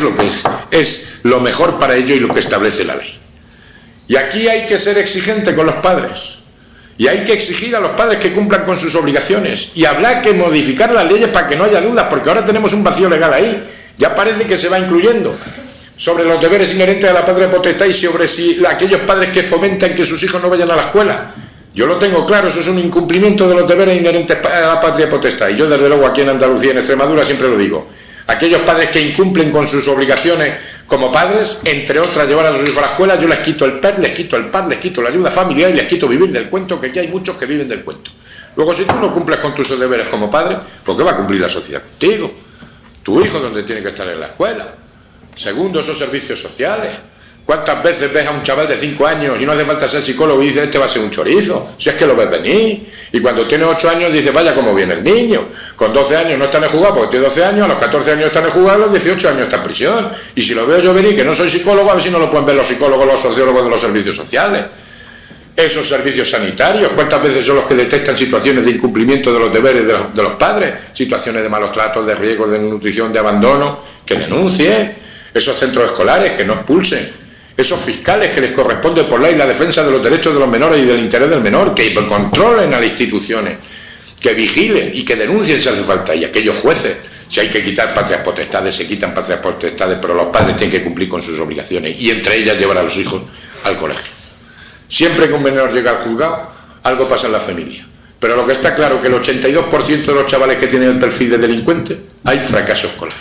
es lo mejor para ellos y lo que establece la ley. Y aquí hay que ser exigente con los padres, y hay que exigir a los padres que cumplan con sus obligaciones, y habrá que modificar las leyes para que no haya dudas, porque ahora tenemos un vacío legal ahí, ya parece que se va incluyendo sobre los deberes inherentes a la patria potestad y sobre aquellos padres que fomentan que sus hijos no vayan a la escuela. Yo lo tengo claro, eso es un incumplimiento de los deberes inherentes a la patria potestad, y yo desde luego aquí en Andalucía, en Extremadura, siempre lo digo. Aquellos padres que incumplen con sus obligaciones como padres, entre otras llevar a sus hijos a la escuela, yo les quito el PER, les quito el PAR, les quito la ayuda familiar y les quito vivir del cuento, que aquí hay muchos que viven del cuento. Luego, si tú no cumples con tus deberes como padre, ¿por qué va a cumplir la sociedad contigo? Tu hijo donde tiene que estar en la escuela. Segundo, esos servicios sociales. ¿Cuántas veces ves a un chaval de 5 años y no hace falta ser psicólogo y dices, este va a ser un chorizo? Si es que lo ves venir. Y cuando tiene 8 años dices, vaya cómo viene el niño. Con 12 años no está en el juzgado porque tiene 12 años, a los 14 años está en el juzgado, a los 18 años está en prisión. Y si lo veo yo venir, que no soy psicólogo, a ver si no lo pueden ver los psicólogos, los sociólogos de los servicios sociales. Esos servicios sanitarios, ¿cuántas veces son los que detectan situaciones de incumplimiento de los deberes de los padres? Situaciones de malos tratos, de riesgos, de nutrición, de abandono, que denuncien. Esos centros escolares, que no expulsen. Esos fiscales que les corresponde por ley la defensa de los derechos de los menores y del interés del menor, que controlen a las instituciones, que vigilen y que denuncien si hace falta. Y aquellos jueces, si hay que quitar patrias potestades, se quitan patrias potestades, pero los padres tienen que cumplir con sus obligaciones y entre ellas llevar a los hijos al colegio. Siempre que un menor llega al juzgado, algo pasa en la familia. Pero lo que está claro es que el 82% de los chavales que tienen el perfil de delincuente, hay fracaso escolar.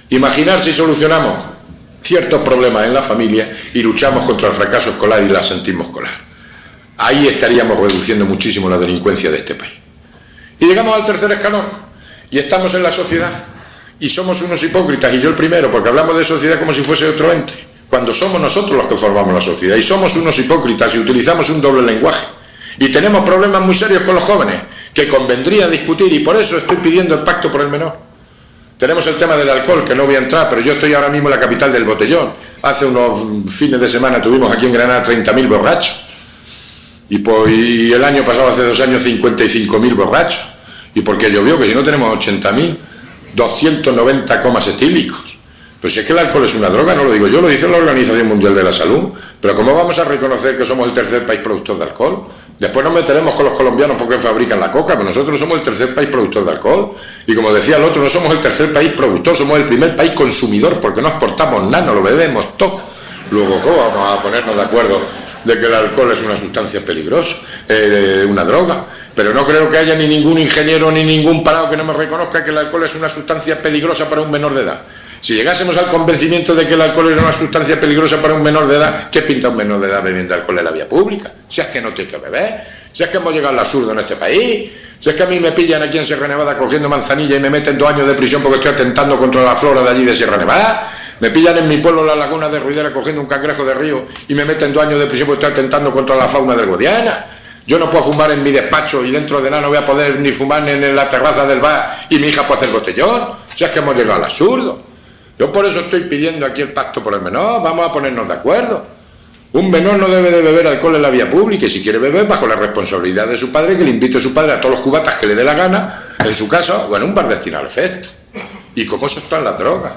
Imaginar si solucionamos ciertos problemas en la familia y luchamos contra el fracaso escolar y el absentismo escolar. Ahí estaríamos reduciendo muchísimo la delincuencia de este país. Y llegamos al tercer escalón, y estamos en la sociedad, y somos unos hipócritas, y yo el primero, porque hablamos de sociedad como si fuese otro ente, cuando somos nosotros los que formamos la sociedad, y somos unos hipócritas y utilizamos un doble lenguaje, y tenemos problemas muy serios con los jóvenes, que convendría discutir, y por eso estoy pidiendo el pacto por el menor. Tenemos el tema del alcohol, que no voy a entrar, pero yo estoy ahora mismo en la capital del botellón. Hace unos fines de semana tuvimos aquí en Granada 30.000 borrachos. Y el año pasado, hace 2 años, 55.000 borrachos. ¿Y por qué llovió? Que si no tenemos 80.000, 290 comas etílicos. Pues si es que el alcohol es una droga, no lo digo yo, lo dice la Organización Mundial de la Salud. Pero ¿cómo vamos a reconocer que somos el tercer país productor de alcohol? Después nos meteremos con los colombianos porque fabrican la coca, pero nosotros somos el tercer país productor de alcohol. Y como decía el otro, no somos el tercer país productor, somos el primer país consumidor porque no exportamos nada, no lo bebemos todo. Luego, ¿cómo vamos a ponernos de acuerdo de que el alcohol es una sustancia peligrosa, una droga? Pero no creo que haya ni ningún ingeniero ni ningún parado que no me reconozca que el alcohol es una sustancia peligrosa para un menor de edad. Si llegásemos al convencimiento de que el alcohol es una sustancia peligrosa para un menor de edad, ¿qué pinta un menor de edad bebiendo alcohol en la vía pública? Si es que no tiene que beber, si es que hemos llegado al absurdo en este país, si es que a mí me pillan aquí en Sierra Nevada cogiendo manzanilla y me meten 2 años de prisión porque estoy atentando contra la flora de allí de Sierra Nevada, me pillan en mi pueblo, la laguna de Ruidera, cogiendo un cangrejo de río y me meten 2 años de prisión porque estoy atentando contra la fauna del Guadiana. Yo no puedo fumar en mi despacho y dentro de nada no voy a poder ni fumar en la terraza del bar y mi hija puede hacer botellón, si es que hemos llegado al absurdo. Yo por eso estoy pidiendo aquí el pacto por el menor, vamos a ponernos de acuerdo. Un menor no debe de beber alcohol en la vía pública y si quiere beber bajo la responsabilidad de su padre, que le invite a su padre a todos los cubatas que le dé la gana en su casa o en un bar destinado al efecto. Y como eso están las drogas,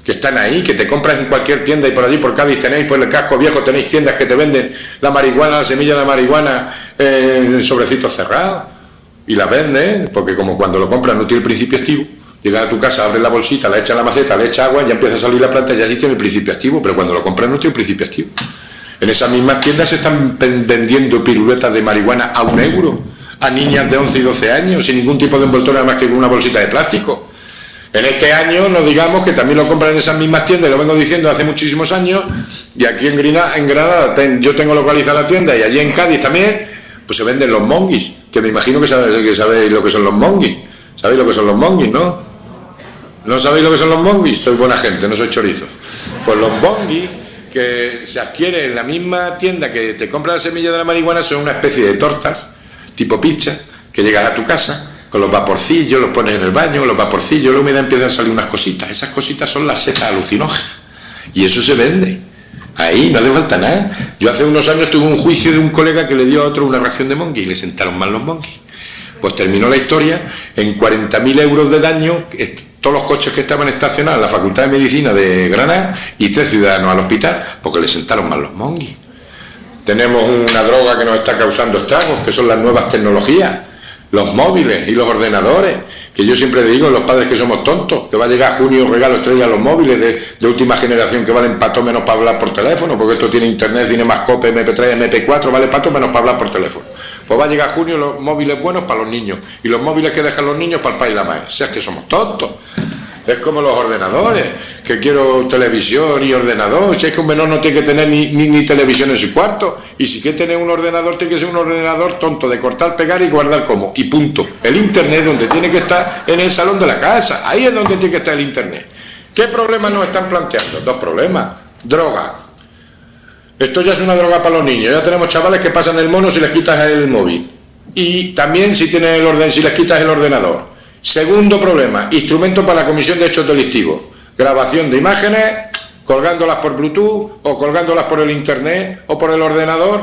que están ahí, que te compras en cualquier tienda y por allí por Cádiz tenéis, por el casco viejo tenéis tiendas que te venden la marihuana, la semilla de la marihuana en sobrecitos cerrados y la venden, porque como cuando lo compras no tiene el principio activo. Llegas a tu casa, abres la bolsita, la echas a la maceta, le echas agua, ya empieza a salir la planta y ya sí tiene el principio activo, pero cuando lo compras no tiene el principio activo. En esas mismas tiendas se están vendiendo piruletas de marihuana a €1 a niñas de 11 y 12 años, sin ningún tipo de envoltorio más que una bolsita de plástico. En este año, no digamos que también lo compran en esas mismas tiendas, y lo vengo diciendo hace muchísimos años, y aquí en Granada yo tengo localizada la tienda, y allí en Cádiz también, pues se venden los monguis, que me imagino que sabéis lo que son los monguis. ¿Sabéis lo que son los monguis, no? ¿No sabéis lo que son los monguis? Soy buena gente, no soy chorizo. Pues los monguis, que se adquiere en la misma tienda que te compra la semilla de la marihuana, son una especie de tortas, tipo pizza, que llegas a tu casa, con los vaporcillos, los pones en el baño, los vaporcillos, la humedad empiezan a salir unas cositas. Esas cositas son las setas alucinógenas. Y eso se vende. Ahí no hace falta nada. Yo hace unos años tuve un juicio de un colega que le dio a otro una ración de monguis y le sentaron mal los monguis. Pues terminó la historia en 40.000 euros de daño, todos los coches que estaban estacionados en la Facultad de Medicina de Granada y 3 ciudadanos al hospital, porque le sentaron mal los monguis. Tenemos una droga que nos está causando estragos, que son las nuevas tecnologías, los móviles y los ordenadores, que yo siempre digo a los padres que somos tontos, que va a llegar junio regalo estrella a los móviles de última generación que valen pato menos para hablar por teléfono, porque esto tiene internet, Cinemascope, MP3, MP4, vale pato menos para hablar por teléfono. Pues va a llegar junio los móviles buenos para los niños y los móviles que dejan los niños para el país y la madre. O sea, es que somos tontos. Es como los ordenadores, que quiero televisión y ordenador. Si es que un menor no tiene que tener ni televisión en su cuarto. Y si quiere tener un ordenador, tiene que ser un ordenador tonto, de cortar, pegar y guardar como. Y punto. El internet donde tiene que estar en el salón de la casa. Ahí es donde tiene que estar el internet. ¿Qué problemas nos están planteando? 2 problemas. Droga. Esto ya es una droga para los niños. Ya tenemos chavales que pasan el mono si les quitas el móvil. Y también si les quitas el ordenador. Segundo problema, instrumento para la comisión de hechos delictivos. Grabación de imágenes, colgándolas por Bluetooth o colgándolas por el internet o por el ordenador.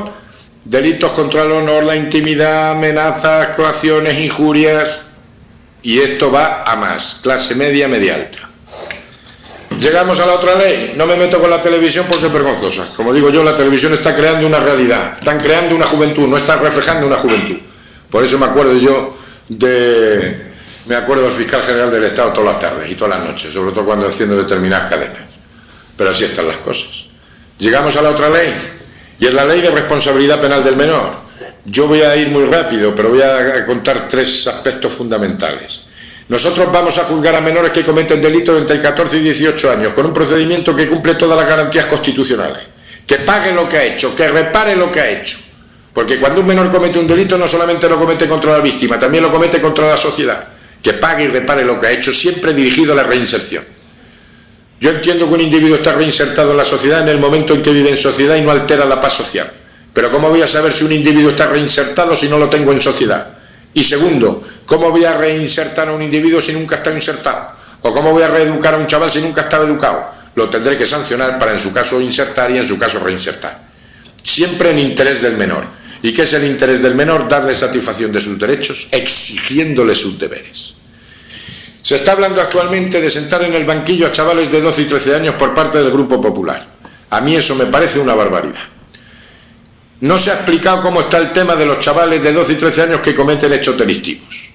Delitos contra el honor, la intimidad, amenazas, coacciones, injurias. Y esto va a más, clase media, media alta. Llegamos a la otra ley. No me meto con la televisión porque es vergonzosa. Como digo yo, la televisión está creando una realidad. Están creando una juventud, no está reflejando una juventud. Por eso me acuerdo yo Me acuerdo del fiscal general del Estado todas las tardes y todas las noches, sobre todo cuando haciendo determinadas cadenas. Pero así están las cosas. Llegamos a la otra ley, y es la ley de responsabilidad penal del menor. Yo voy a ir muy rápido, pero voy a contar 3 aspectos fundamentales. Nosotros vamos a juzgar a menores que cometen delitos entre 14 y 18 años, con un procedimiento que cumple todas las garantías constitucionales. Que pague lo que ha hecho, que repare lo que ha hecho. Porque cuando un menor comete un delito, no solamente lo comete contra la víctima, también lo comete contra la sociedad. Que pague y repare lo que ha hecho, siempre dirigido a la reinserción. Yo entiendo que un individuo está reinsertado en la sociedad en el momento en que vive en sociedad y no altera la paz social. Pero ¿cómo voy a saber si un individuo está reinsertado si no lo tengo en sociedad? Y segundo, ¿cómo voy a reinsertar a un individuo si nunca está insertado? ¿O cómo voy a reeducar a un chaval si nunca estaba educado? Lo tendré que sancionar para en su caso insertar y en su caso reinsertar. Siempre en interés del menor. ¿Y qué es el interés del menor? Darle satisfacción de sus derechos, exigiéndole sus deberes. Se está hablando actualmente de sentar en el banquillo a chavales de 12 y 13 años por parte del Grupo Popular. A mí eso me parece una barbaridad. No se ha explicado cómo está el tema de los chavales de 12 y 13 años que cometen hechos delictivos.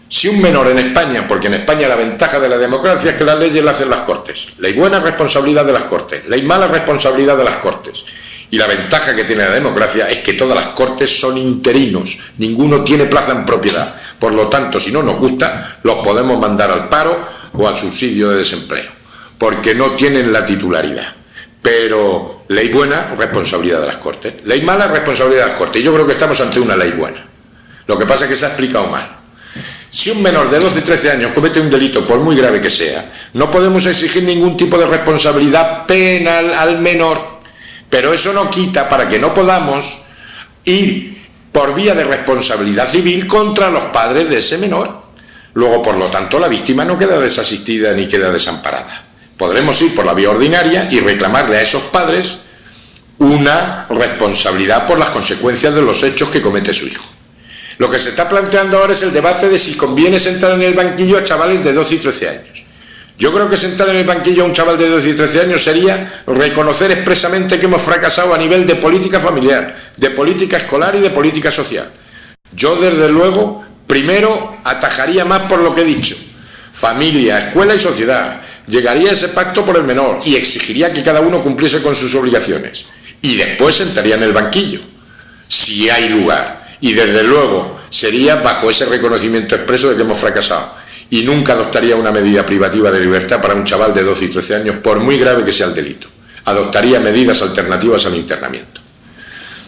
Si un menor en España, porque en España la ventaja de la democracia es que las leyes las hacen las Cortes. Ley buena, responsabilidad de las Cortes. Ley mala, responsabilidad de las Cortes. Y la ventaja que tiene la democracia es que todas las Cortes son interinos. Ninguno tiene plaza en propiedad. Por lo tanto, si no nos gusta, los podemos mandar al paro o al subsidio de desempleo, porque no tienen la titularidad. Pero ley buena, responsabilidad de las Cortes. Ley mala, responsabilidad de las Cortes. Y yo creo que estamos ante una ley buena. Lo que pasa es que se ha explicado mal. Si un menor de 12 y 13 años comete un delito, por muy grave que sea, no podemos exigir ningún tipo de responsabilidad penal al menor. Pero eso no quita para que no podamos ir por vía de responsabilidad civil contra los padres de ese menor. Luego, por lo tanto, la víctima no queda desasistida ni queda desamparada. Podremos ir por la vía ordinaria y reclamarle a esos padres una responsabilidad por las consecuencias de los hechos que comete su hijo. Lo que se está planteando ahora es el debate de si conviene sentar en el banquillo a chavales de 12 y 13 años. Yo creo que sentar en el banquillo a un chaval de 12 y 13 años sería reconocer expresamente que hemos fracasado a nivel de política familiar, de política escolar y de política social. Yo, desde luego, primero atajaría más por lo que he dicho. Familia, escuela y sociedad. Llegaría a ese pacto por el menor y exigiría que cada uno cumpliese con sus obligaciones. Y después sentaría en el banquillo, si hay lugar. Y desde luego sería bajo ese reconocimiento expreso de que hemos fracasado. Y nunca adoptaría una medida privativa de libertad para un chaval de 12 y 13 años, por muy grave que sea el delito. Adoptaría medidas alternativas al internamiento.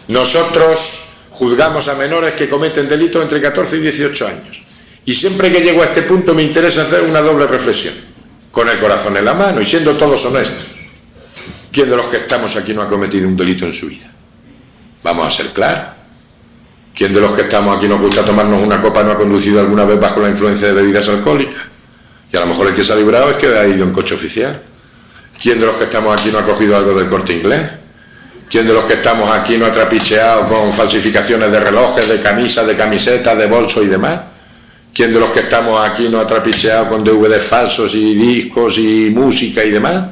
Nosotros juzgamos a menores que cometen delitos entre 14 y 18 años. Y siempre que llego a este punto me interesa hacer una doble reflexión, con el corazón en la mano y siendo todos honestos. ¿Quién de los que estamos aquí no ha cometido un delito en su vida? Vamos a ser claros. ¿Quién de los que estamos aquí nos gusta tomarnos una copa no ha conducido alguna vez bajo la influencia de bebidas alcohólicas? Y a lo mejor el que se ha librado es que ha ido en coche oficial. ¿Quién de los que estamos aquí no ha cogido algo del Corte Inglés? ¿Quién de los que estamos aquí no ha trapicheado con falsificaciones de relojes, de camisas, de camisetas, de bolsos y demás? ¿Quién de los que estamos aquí no ha trapicheado con DVD falsos y discos y música y demás?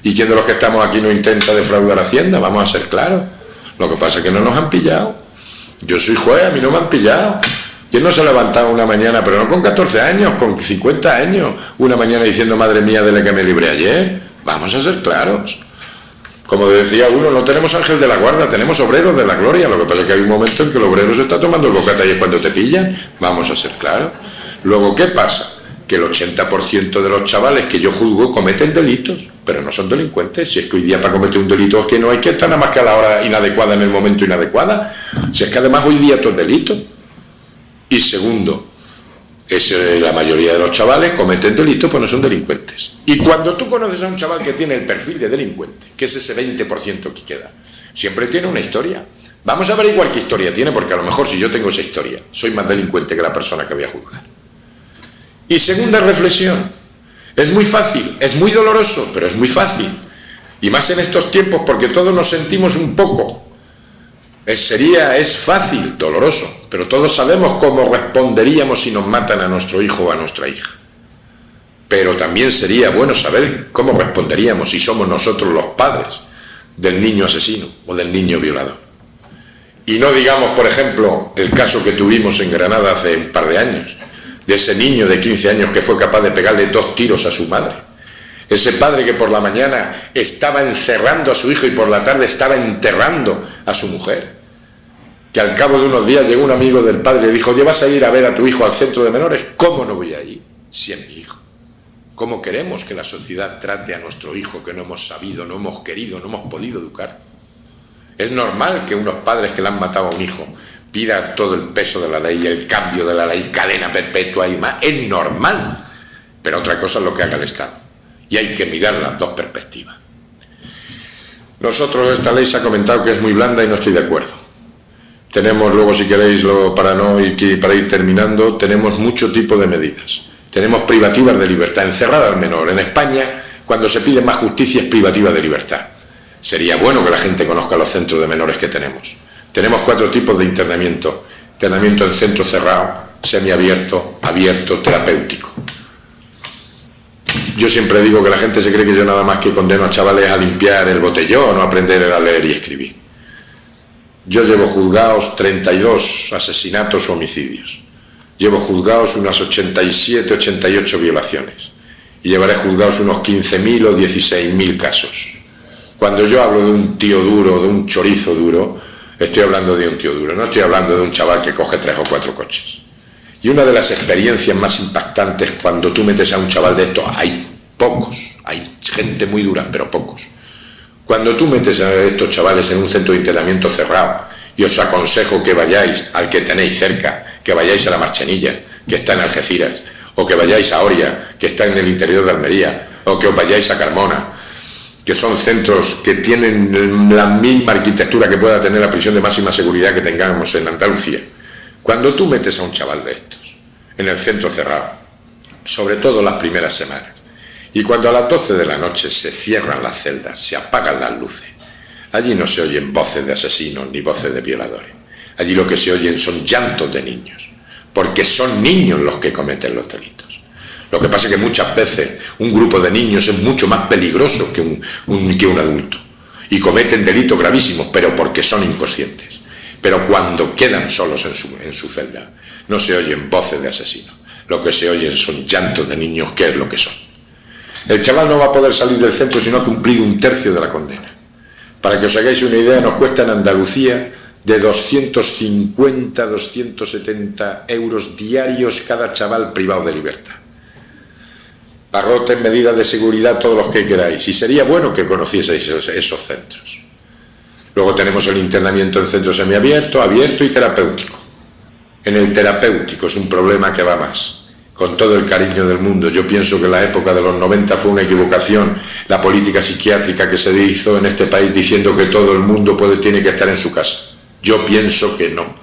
¿Y quién de los que estamos aquí no intenta defraudar Hacienda? Vamos a ser claros. Lo que pasa es que no nos han pillado. Yo soy juez, a mí no me han pillado. ¿Quién no se ha levantado una mañana, pero no con 14 años, con 50 años, una mañana diciendo, madre mía, de la que me libré ayer? Vamos a ser claros. Como decía uno, no tenemos ángel de la guarda, tenemos obreros de la gloria. Lo que pasa es que hay un momento en que el obrero se está tomando el bocata y es cuando te pillan. Vamos a ser claros. Luego, ¿qué pasa? Que el 80% de los chavales que yo juzgo cometen delitos, pero no son delincuentes. Si es que hoy día para cometer un delito es que no hay que estar nada más que a la hora inadecuada, en el momento inadecuada. Si es que además hoy día todo es delito. Y segundo, la mayoría de los chavales cometen delitos, pues no son delincuentes. Y cuando tú conoces a un chaval que tiene el perfil de delincuente, que es ese 20% que queda, siempre tiene una historia. Vamos a averiguar qué historia tiene, porque a lo mejor si yo tengo esa historia, soy más delincuente que la persona que voy a juzgar. Y segunda reflexión, es muy fácil, es muy doloroso, pero es muy fácil. Y más en estos tiempos, porque todos nos sentimos un poco. Es fácil, doloroso, pero todos sabemos cómo responderíamos si nos matan a nuestro hijo o a nuestra hija. Pero también sería bueno saber cómo responderíamos si somos nosotros los padres del niño asesino o del niño violador. Y no digamos, por ejemplo, el caso que tuvimos en Granada hace un par de años, de ese niño de 15 años que fue capaz de pegarle 2 tiros a su madre. Ese padre que por la mañana estaba encerrando a su hijo y por la tarde estaba enterrando a su mujer. Que al cabo de unos días llegó un amigo del padre y le dijo, ¿oye, vas a ir a ver a tu hijo al centro de menores? ¿Cómo no voy a ir? Si es mi hijo. ¿Cómo queremos que la sociedad trate a nuestro hijo que no hemos sabido, no hemos querido, no hemos podido educar? Es normal que unos padres que le han matado a un hijo pidan todo el peso de la ley, el cambio de la ley, cadena perpetua y más. Es normal. Pero otra cosa es lo que haga el Estado. Y hay que mirar las dos perspectivas. Nosotros, esta ley se ha comentado que es muy blanda y no estoy de acuerdo. Tenemos luego, si queréis, para ir terminando, tenemos mucho tipo de medidas. Tenemos privativas de libertad, encerrar al menor. En España, cuando se pide más justicia, es privativa de libertad. Sería bueno que la gente conozca los centros de menores que tenemos. Tenemos 4 tipos de internamiento. Internamiento en centro cerrado, semiabierto, abierto, terapéutico. Yo siempre digo que la gente se cree que yo nada más que condeno a chavales a limpiar el botellón o a aprender a leer y escribir. Yo llevo juzgados 32 asesinatos o homicidios. Llevo juzgados unas 87, 88 violaciones. Y llevaré juzgados unos 15.000 o 16.000 casos. Cuando yo hablo de un tío duro, de un chorizo duro, estoy hablando de un tío duro. No estoy hablando de un chaval que coge 3 o 4 coches. Y una de las experiencias más impactantes cuando tú metes a un chaval de esto, hay pocos, hay gente muy dura, pero pocos. Cuando tú metes a estos chavales en un centro de internamiento cerrado, y os aconsejo que vayáis al que tenéis cerca, que vayáis a La Marchenilla, que está en Algeciras, o que vayáis a Oria, que está en el interior de Almería, o que os vayáis a Carmona, que son centros que tienen la misma arquitectura que pueda tener la prisión de máxima seguridad que tengamos en Andalucía. Cuando tú metes a un chaval de estos en el centro cerrado, sobre todo las primeras semanas, y cuando a las 12 de la noche se cierran las celdas, se apagan las luces, allí no se oyen voces de asesinos ni voces de violadores. Allí lo que se oyen son llantos de niños, porque son niños los que cometen los delitos. Lo que pasa es que muchas veces un grupo de niños es mucho más peligroso que un adulto, y cometen delitos gravísimos, pero porque son inconscientes. Pero cuando quedan solos en su celda, no se oyen voces de asesinos, lo que se oyen son llantos de niños, que es lo que son. El chaval no va a poder salir del centro si no ha cumplido 1/3 de la condena. Para que os hagáis una idea, nos cuesta en Andalucía de 250, 270 euros diarios cada chaval privado de libertad. Barrotes, medidas de seguridad, todos los que queráis. Y sería bueno que conocieseis esos centros. Luego tenemos el internamiento en centro semiabierto, abierto y terapéutico. En el terapéutico es un problema que va más. Con todo el cariño del mundo, yo pienso que la época de los 90 fue una equivocación, la política psiquiátrica que se hizo en este país diciendo que todo el mundo tiene que estar en su casa. Yo pienso que no.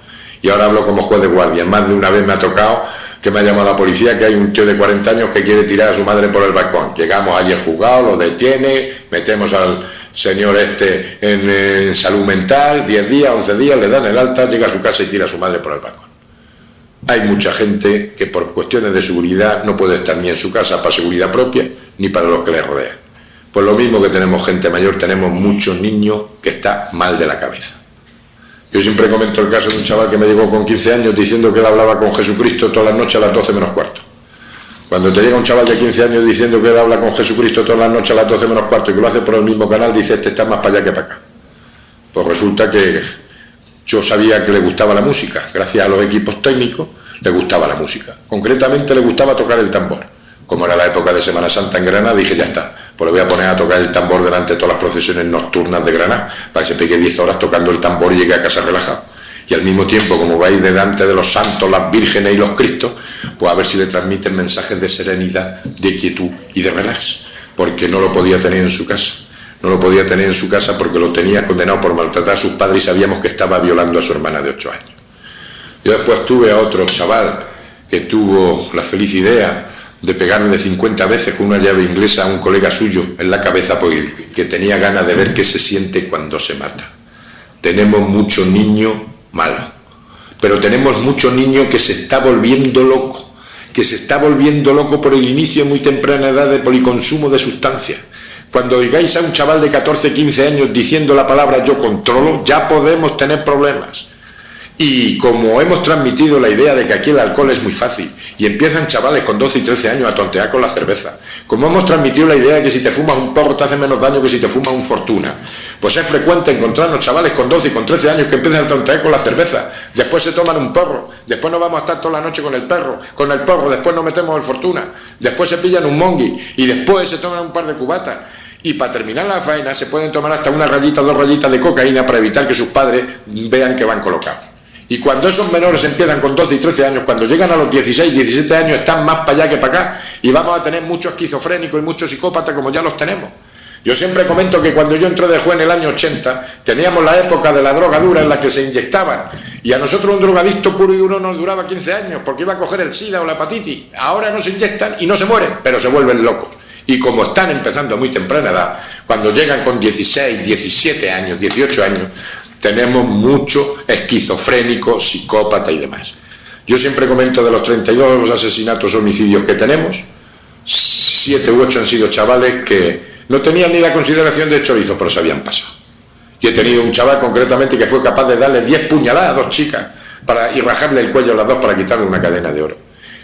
Y ahora hablo como juez de guardia. Más de una vez me ha tocado que me ha llamado la policía que hay un tío de 40 años que quiere tirar a su madre por el balcón. Llegamos allí al juzgado, lo detiene, metemos al señor en salud mental, 10 días, 11 días, le dan el alta, llega a su casa y tira a su madre por el balcón. hay mucha gente que por cuestiones de seguridad no puede estar ni en su casa para seguridad propia, ni para los que les rodean. Pues lo mismo que tenemos gente mayor, tenemos muchos niños que están mal de la cabeza. Yo siempre comento el caso de un chaval que me llegó con 15 años diciendo que él hablaba con Jesucristo todas las noches a las 12 menos cuarto. Cuando te llega un chaval de 15 años diciendo que él habla con Jesucristo todas las noches a las 12 menos cuarto y que lo hace por el mismo canal, dice, este está más para allá que para acá. Pues resulta que yo sabía que le gustaba la música, gracias a los equipos técnicos le gustaba la música. Concretamente le gustaba tocar el tambor. Como era la época de Semana Santa en Granada, dije, ya está, pues le voy a poner a tocar el tambor delante de todas las procesiones nocturnas de Granada, para que se pegue 10 horas tocando el tambor y llegue a casa relajado. Y al mismo tiempo, como vais delante de los santos, las vírgenes y los cristos, pues a ver si le transmiten mensajes de serenidad, de quietud y de relax, porque no lo podía tener en su casa. No lo podía tener en su casa porque lo tenía condenado por maltratar a sus padres y sabíamos que estaba violando a su hermana de 8 años. Yo después tuve a otro chaval que tuvo la feliz idea de pegarle de 50 veces con una llave inglesa a un colega suyo en la cabeza porque tenía ganas de ver qué se siente cuando se mata. Tenemos mucho niño malo, pero tenemos mucho niño que se está volviendo loco, por el inicio de muy temprana edad de policonsumo de sustancias. Cuando oigáis a un chaval de 14, 15 años diciendo la palabra yo controlo, ya podemos tener problemas. Y como hemos transmitido la idea de que aquí el alcohol es muy fácil y empiezan chavales con 12 y 13 años a tontear con la cerveza, como hemos transmitido la idea de que si te fumas un porro te hace menos daño que si te fumas un Fortuna, pues es frecuente encontrarnos chavales con 12 y con 13 años que empiezan a tontear con la cerveza, después se toman un porro, después nos vamos a estar toda la noche con el porro, después nos metemos el Fortuna, después se pillan un mongui y después se toman un par de cubatas. Y para terminar la faena se pueden tomar hasta una rayita, 2 rayitas de cocaína para evitar que sus padres vean que van colocados. Y cuando esos menores empiezan con 12 y 13 años, cuando llegan a los 16, 17 años, están más para allá que para acá y vamos a tener muchos esquizofrénicos y muchos psicópatas como ya los tenemos. Yo siempre comento que cuando yo entré de juez en el año 80, teníamos la época de la droga dura en la que se inyectaban y a nosotros un drogadicto puro y duro nos duraba 15 años porque iba a coger el SIDA o la hepatitis. Ahora no se inyectan y no se mueren, pero se vuelven locos. Y como están empezando a muy temprana edad, cuando llegan con 16, 17 años, 18 años, tenemos mucho esquizofrénico, psicópata y demás. Yo siempre comento de los 32 asesinatos, homicidios que tenemos, 7 u 8 han sido chavales que no tenían ni la consideración de chorizo, pero se habían pasado. Y he tenido un chaval concretamente que fue capaz de darle 10 puñaladas a 2 chicas y rajarle el cuello a las 2 para quitarle una cadena de oro.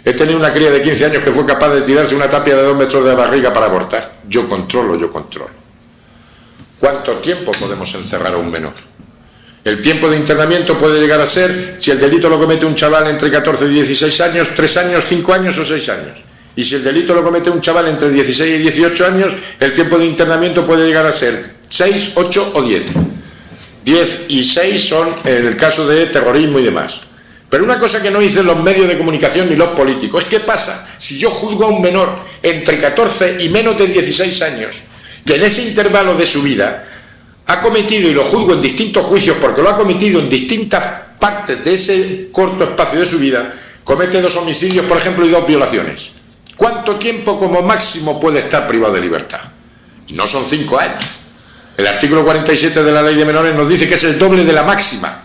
He tenido una cría de 15 años que fue capaz de tirarse una tapia de 2 metros de barriga para abortar. Yo controlo. ¿Cuánto tiempo podemos encerrar a un menor? El tiempo de internamiento puede llegar a ser, si el delito lo comete un chaval entre 14 y 16 años, 3 años, 5 años o 6 años. Y si el delito lo comete un chaval entre 16 y 18 años, el tiempo de internamiento puede llegar a ser 6, 8 o 10. 10 y 6 son en el caso de terrorismo y demás. Pero una cosa que no dicen los medios de comunicación ni los políticos es qué pasa si yo juzgo a un menor entre 14 y menos de 16 años, que en ese intervalo de su vida ha cometido, y lo juzgo en distintos juicios porque lo ha cometido en distintas partes de ese corto espacio de su vida, comete 2 homicidios, por ejemplo, y 2 violaciones. ¿Cuánto tiempo como máximo puede estar privado de libertad? Y no son 5 años. El artículo 47 de la Ley de Menores nos dice que es el doble de la máxima.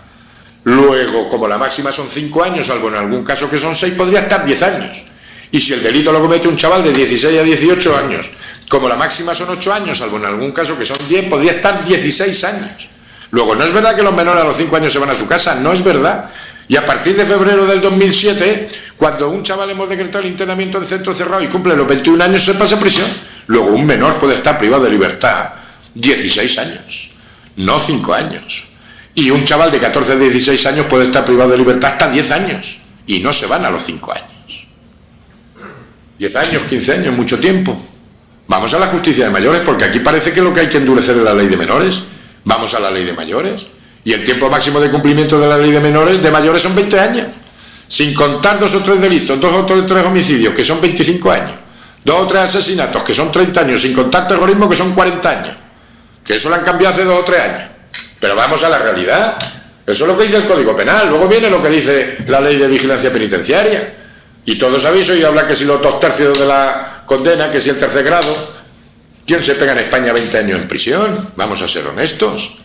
Luego, como la máxima son 5 años, salvo en algún caso que son 6, podría estar 10 años. Y si el delito lo comete un chaval de 16 a 18 años, como la máxima son 8 años, salvo en algún caso que son 10, podría estar 16 años. Luego, no es verdad que los menores a los 5 años se van a su casa, no es verdad. Y a partir de febrero del 2007, cuando un chaval hemos decretado el internamiento en centro cerrado y cumple los 21 años, se pasa a prisión. Luego, un menor puede estar privado de libertad 16 años, no 5 años. Y un chaval de 14 a 16 años puede estar privado de libertad hasta 10 años. Y no se van a los 5 años. 10 años, 15 años, mucho tiempo. Vamos a la justicia de mayores, porque aquí parece que lo que hay que endurecer es la ley de menores. Vamos a la ley de mayores. Y el tiempo máximo de cumplimiento de la ley de menores, de mayores, son 20 años. Sin contar 2 o 3 delitos, 2 o 3 homicidios, que son 25 años. 2 o 3 asesinatos, que son 30 años. Sin contar terrorismo, que son 40 años. Que eso lo han cambiado hace 2 o 3 años. Pero vamos a la realidad. Eso es lo que dice el Código Penal. Luego viene lo que dice la Ley de Vigilancia Penitenciaria. Y todos habéis oído hablar que si los 2/3 de la condena, que si el 3er grado. ¿Quién se pega en España 20 años en prisión? Vamos a ser honestos.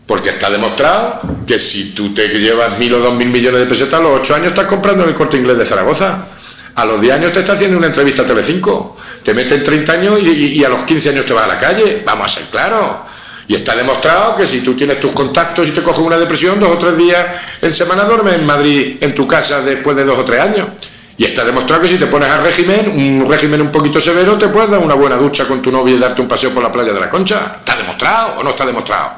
Porque está demostrado que si tú te llevas 1.000 o 2.000 millones de pesetas, a los 8 años estás comprando en el Corte Inglés de Zaragoza. A los 10 años te está haciendo una entrevista a Telecinco. Te meten 30 años y a los 15 años te vas a la calle. Vamos a ser claros. Y está demostrado que si tú tienes tus contactos y te coges una depresión, 2 o 3 días en semana duermes en Madrid, en tu casa, después de 2 o 3 años. Y está demostrado que si te pones al régimen, un régimen un poquito severo, te puedes dar una buena ducha con tu novia y darte un paseo por la playa de la Concha. ¿Está demostrado o no está demostrado?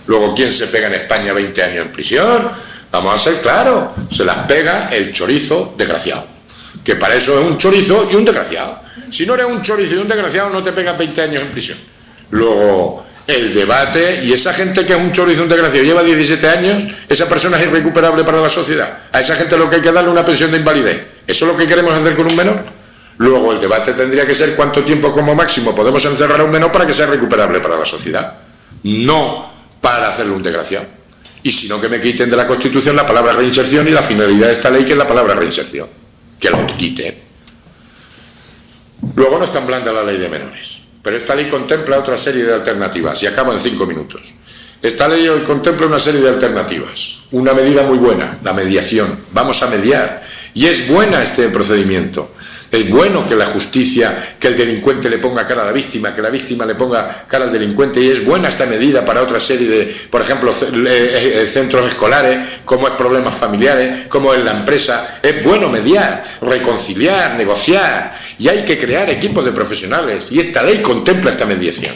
Luego, ¿quién se pega en España 20 años en prisión? Vamos a ser claros, se las pega el chorizo desgraciado, que para eso es un chorizo y un desgraciado. Si no eres un chorizo y un desgraciado, no te pegas 20 años en prisión. Luego, el debate, y esa gente que es un chorizo y un desgraciado lleva 17 años, esa persona es irrecuperable para la sociedad. A esa gente lo que hay que darle una pensión de invalidez. ¿Eso es lo que queremos hacer con un menor? Luego, el debate tendría que ser cuánto tiempo como máximo podemos encerrar a un menor para que sea recuperable para la sociedad. No para hacerle un desgraciado. Y si no, que me quiten de la Constitución la palabra reinserción y la finalidad de esta ley, que es la palabra reinserción. Que lo quiten. Luego, no es tan blanda la ley de menores, pero esta ley contempla otra serie de alternativas, y acabo en 5 minutos. Esta ley hoy contempla una serie de alternativas. Una medida muy buena, la mediación. Vamos a mediar. Y es buena este procedimiento. Es bueno que la justicia, que el delincuente le ponga cara a la víctima, que la víctima le ponga cara al delincuente, y es buena esta medida para otra serie de, por ejemplo, centros escolares, como es problemas familiares, como es la empresa. Es bueno mediar, reconciliar, negociar, y hay que crear equipos de profesionales, y esta ley contempla esta mediación.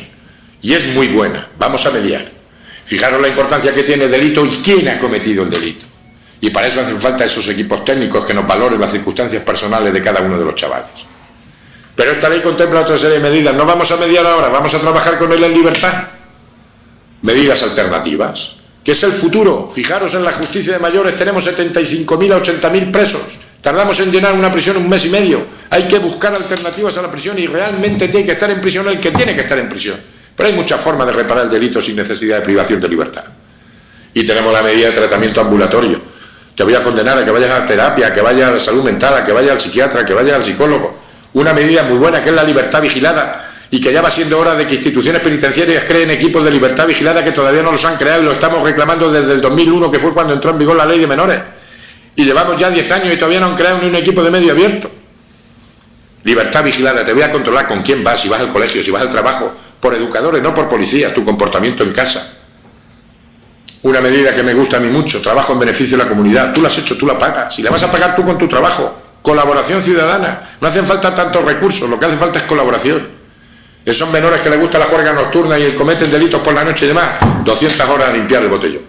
Y es muy buena, vamos a mediar. Fijaros la importancia que tiene el delito y quién ha cometido el delito. Y para eso hacen falta esos equipos técnicos que nos valoren las circunstancias personales de cada uno de los chavales. Pero esta ley contempla otra serie de medidas. No vamos a mediar ahora, vamos a trabajar con él en libertad. Medidas alternativas, que es el futuro. Fijaros, en la justicia de mayores tenemos 75.000 a 80.000 presos. Tardamos en llenar una prisión 1 mes y medio. Hay que buscar alternativas a la prisión, y realmente tiene que estar en prisión el que tiene que estar en prisión. Pero hay muchas formas de reparar el delito sin necesidad de privación de libertad. Y tenemos la medida de tratamiento ambulatorio. Te voy a condenar a que vayas a terapia, a que vayas a la salud mental, a que vayas al psiquiatra, a que vayas al psicólogo. Una medida muy buena, que es la libertad vigilada, y que ya va siendo hora de que instituciones penitenciarias creen equipos de libertad vigilada, que todavía no los han creado y lo estamos reclamando desde el 2001, que fue cuando entró en vigor la ley de menores. Y llevamos ya 10 años y todavía no han creado ni un equipo de medio abierto. Libertad vigilada, te voy a controlar con quién vas, si vas al colegio, si vas al trabajo, por educadores, no por policías, tu comportamiento en casa. Una medida que me gusta a mí mucho, trabajo en beneficio de la comunidad. Tú la has hecho, tú la pagas. Si la vas a pagar tú con tu trabajo. Colaboración ciudadana. No hacen falta tantos recursos, lo que hace falta es colaboración. Esos menores que les gusta la juerga nocturna y cometen delitos por la noche y demás, 200 horas a limpiar el botellón.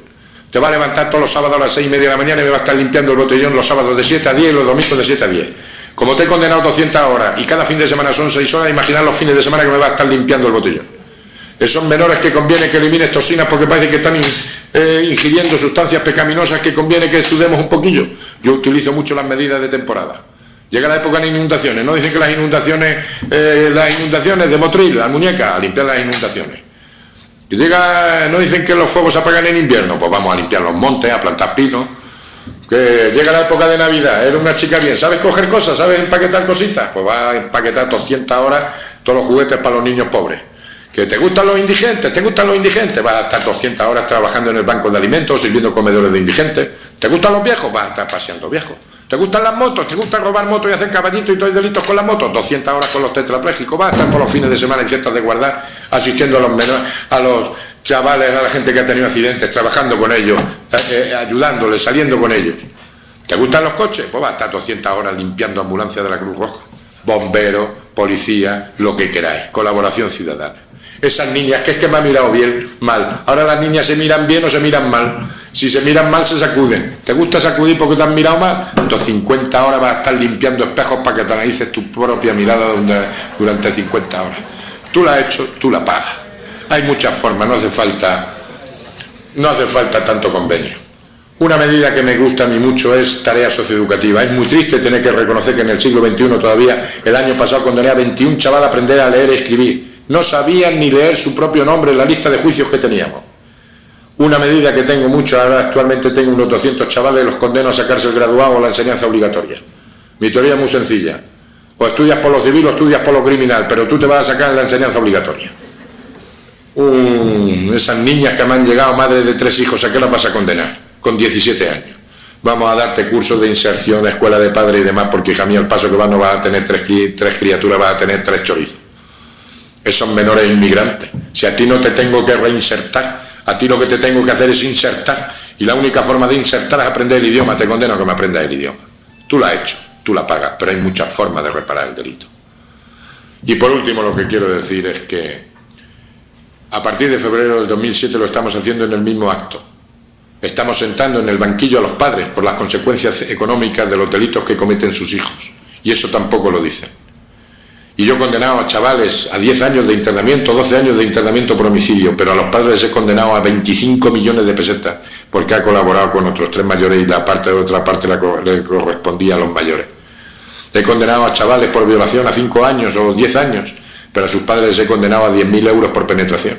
Te va a levantar todos los sábados a las 6:30 de la mañana y me va a estar limpiando el botellón los sábados de 7 a 10 y los domingos de 7 a 10. Como te he condenado 200 horas y cada fin de semana son 6 horas, imaginad los fines de semana que me va a estar limpiando el botellón. Esos menores que conviene que elimines toxinas porque parece que están ingiriendo sustancias pecaminosas, que conviene que estudiemos un poquillo. Yo utilizo mucho las medidas de temporada. Llega la época de inundaciones, no dicen que las inundaciones de Motril, la muñeca, a limpiar las inundaciones. Y no dicen que los fuegos se apagan en invierno, pues vamos a limpiar los montes, a plantar pinos. Que llega la época de Navidad, eres una chica bien, ¿sabes coger cosas? ¿Sabes empaquetar cositas? Pues va a empaquetar 200 horas todos los juguetes para los niños pobres. ¿Que te gustan los indigentes? ¿Te gustan los indigentes? Vas a estar 200 horas trabajando en el banco de alimentos, sirviendo comedores de indigentes. ¿Te gustan los viejos? Vas a estar paseando viejos. ¿Te gustan las motos? ¿Te gusta robar motos y hacer caballitos y todos delitos con las motos? 200 horas con los tetraplégicos. Vas a estar por los fines de semana en fiestas de guardar, asistiendo a los menores, a los chavales, a la gente que ha tenido accidentes, trabajando con ellos, ayudándoles, saliendo con ellos. ¿Te gustan los coches? Pues vas a estar 200 horas limpiando ambulancias de la Cruz Roja. Bomberos, policía, lo que queráis. Colaboración ciudadana. Esas niñas, que es que me ha mirado bien, mal. Ahora las niñas se miran bien o se miran mal. Si se miran mal, se sacuden. ¿Te gusta sacudir porque te han mirado mal? Entonces 50 horas vas a estar limpiando espejos para que te analices tu propia mirada durante 50 horas. Tú la has hecho, tú la pagas. Hay muchas formas, no hace falta tanto convenio. Una medida que me gusta a mí mucho es tarea socioeducativa. Es muy triste tener que reconocer que en el siglo XXI todavía, el año pasado condené a 21 chavales a aprender a leer y escribir. No sabían ni leer su propio nombre en la lista de juicios que teníamos. Una medida que tengo mucho, ahora actualmente tengo unos 200 chavales, los condeno a sacarse el graduado o la enseñanza obligatoria. Mi teoría es muy sencilla. O estudias por lo civil o estudias por lo criminal, pero tú te vas a sacar en la enseñanza obligatoria. esas niñas que me han llegado, madres de 3 hijos, ¿a qué las vas a condenar? Con 17 años. Vamos a darte cursos de inserción, escuela de padre y demás, porque hija mía, al paso que vas no vas a tener 3 criaturas, vas a tener 3 chorizos. Esos menores inmigrantes. Si a ti no te tengo que reinsertar, a ti lo que te tengo que hacer es insertar, y la única forma de insertar es aprender el idioma. Te condeno a que me aprendas el idioma. Tú lo has hecho, tú la pagas, pero hay muchas formas de reparar el delito. Y por último, lo que quiero decir es que a partir de febrero del 2007 lo estamos haciendo en el mismo acto. Estamos sentando en el banquillo a los padres por las consecuencias económicas de los delitos que cometen sus hijos. Y eso tampoco lo dicen. Y yo he condenado a chavales a 10 años de internamiento, 12 años de internamiento por homicidio, pero a los padres les he condenado a 25 millones de pesetas porque ha colaborado con otros 3 mayores y la otra parte le correspondía a los mayores. He condenado a chavales por violación a 5 años o 10 años, pero a sus padres les he condenado a 10.000 euros por penetración.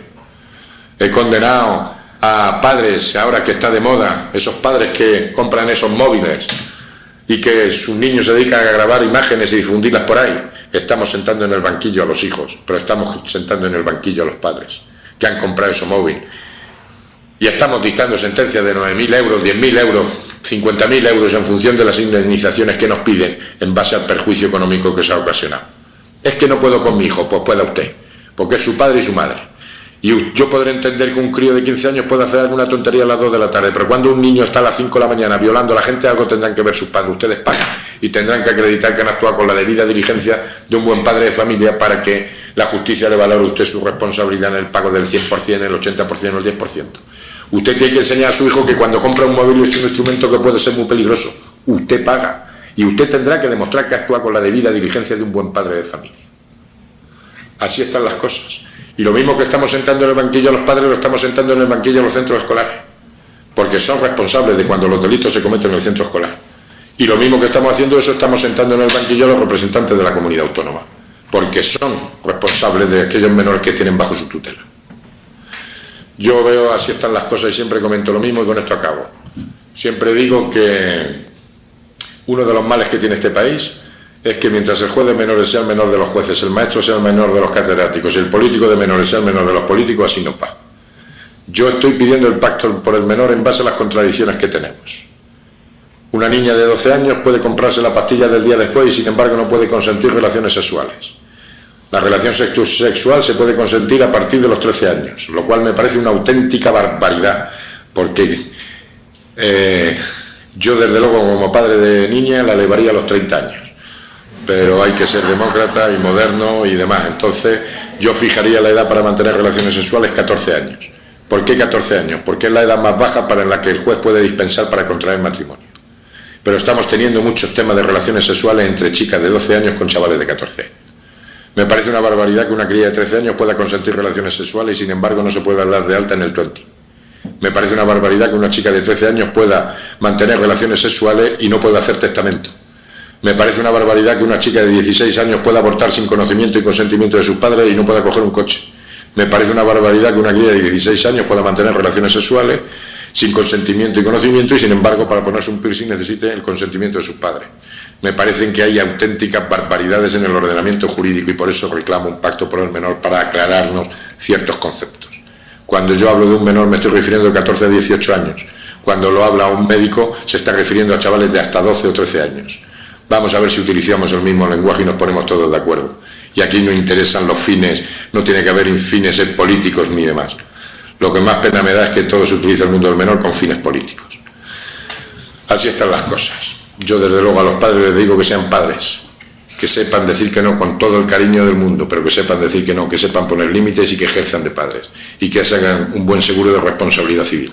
He condenado a padres, ahora que está de moda, esos padres que compran esos móviles y que sus niños se dedican a grabar imágenes y difundirlas por ahí. Estamos sentando en el banquillo a los hijos, pero estamos sentando en el banquillo a los padres que han comprado ese móvil. Y estamos dictando sentencias de 9.000 euros, 10.000 euros, 50.000 euros en función de las indemnizaciones que nos piden en base al perjuicio económico que se ha ocasionado. Es que no puedo con mi hijo, pues pueda usted, porque es su padre y su madre. Y yo podré entender que un crío de 15 años puede hacer alguna tontería a las 2 de la tarde, pero cuando un niño está a las 5 de la mañana violando a la gente, algo tendrán que ver sus padres. Ustedes pagan y tendrán que acreditar que han actuado con la debida diligencia de un buen padre de familia para que la justicia le valore a usted su responsabilidad en el pago del 100%, el 80% o el 10%. Usted tiene que enseñar a su hijo que cuando compra un móvil es un instrumento que puede ser muy peligroso. Usted paga y usted tendrá que demostrar que actúa con la debida diligencia de un buen padre de familia. Así están las cosas. Y lo mismo que estamos sentando en el banquillo a los padres, lo estamos sentando en el banquillo a los centros escolares, porque son responsables de cuando los delitos se cometen en el centro escolar. Y lo mismo que estamos haciendo, eso estamos sentando en el banquillo a los representantes de la comunidad autónoma, porque son responsables de aquellos menores que tienen bajo su tutela. Yo veo, así están las cosas y siempre comento lo mismo y con esto acabo. Siempre digo que uno de los males que tiene este país es que mientras el juez de menores sea el menor de los jueces, el maestro sea el menor de los catedráticos y el político de menores sea el menor de los políticos, así no va. Yo estoy pidiendo el pacto por el menor en base a las contradicciones que tenemos. Una niña de 12 años puede comprarse la pastilla del día después y sin embargo no puede consentir relaciones sexuales. La relación sexual se puede consentir a partir de los 13 años, lo cual me parece una auténtica barbaridad, porque yo desde luego como padre de niña la elevaría a los 30 años. Pero hay que ser demócrata y moderno y demás. Entonces yo fijaría la edad para mantener relaciones sexuales 14 años. ¿Por qué 14 años? Porque es la edad más baja para la que el juez puede dispensar para contraer matrimonio. Pero estamos teniendo muchos temas de relaciones sexuales entre chicas de 12 años con chavales de 14 años. Me parece una barbaridad que una cría de 13 años pueda consentir relaciones sexuales y sin embargo no se pueda dar de alta en el 20. Me parece una barbaridad que una chica de 13 años pueda mantener relaciones sexuales y no pueda hacer testamento. Me parece una barbaridad que una chica de 16 años pueda abortar sin conocimiento y consentimiento de sus padres y no pueda coger un coche. Me parece una barbaridad que una cría de 16 años pueda mantener relaciones sexuales sin consentimiento y conocimiento y sin embargo para ponerse un piercing necesite el consentimiento de sus padres. Me parecen que hay auténticas barbaridades en el ordenamiento jurídico y por eso reclamo un pacto por el menor para aclararnos ciertos conceptos. Cuando yo hablo de un menor me estoy refiriendo de 14 a 18 años. Cuando lo habla un médico se está refiriendo a chavales de hasta 12 o 13 años. Vamos a ver si utilizamos el mismo lenguaje y nos ponemos todos de acuerdo. Y aquí no interesan los fines, no tiene que haber fines políticos ni demás. Lo que más pena me da es que todo se utiliza el mundo del menor con fines políticos. Así están las cosas. Yo desde luego a los padres les digo que sean padres, que sepan decir que no con todo el cariño del mundo, pero que sepan decir que no, que sepan poner límites y que ejerzan de padres. Y que hagan un buen seguro de responsabilidad civil.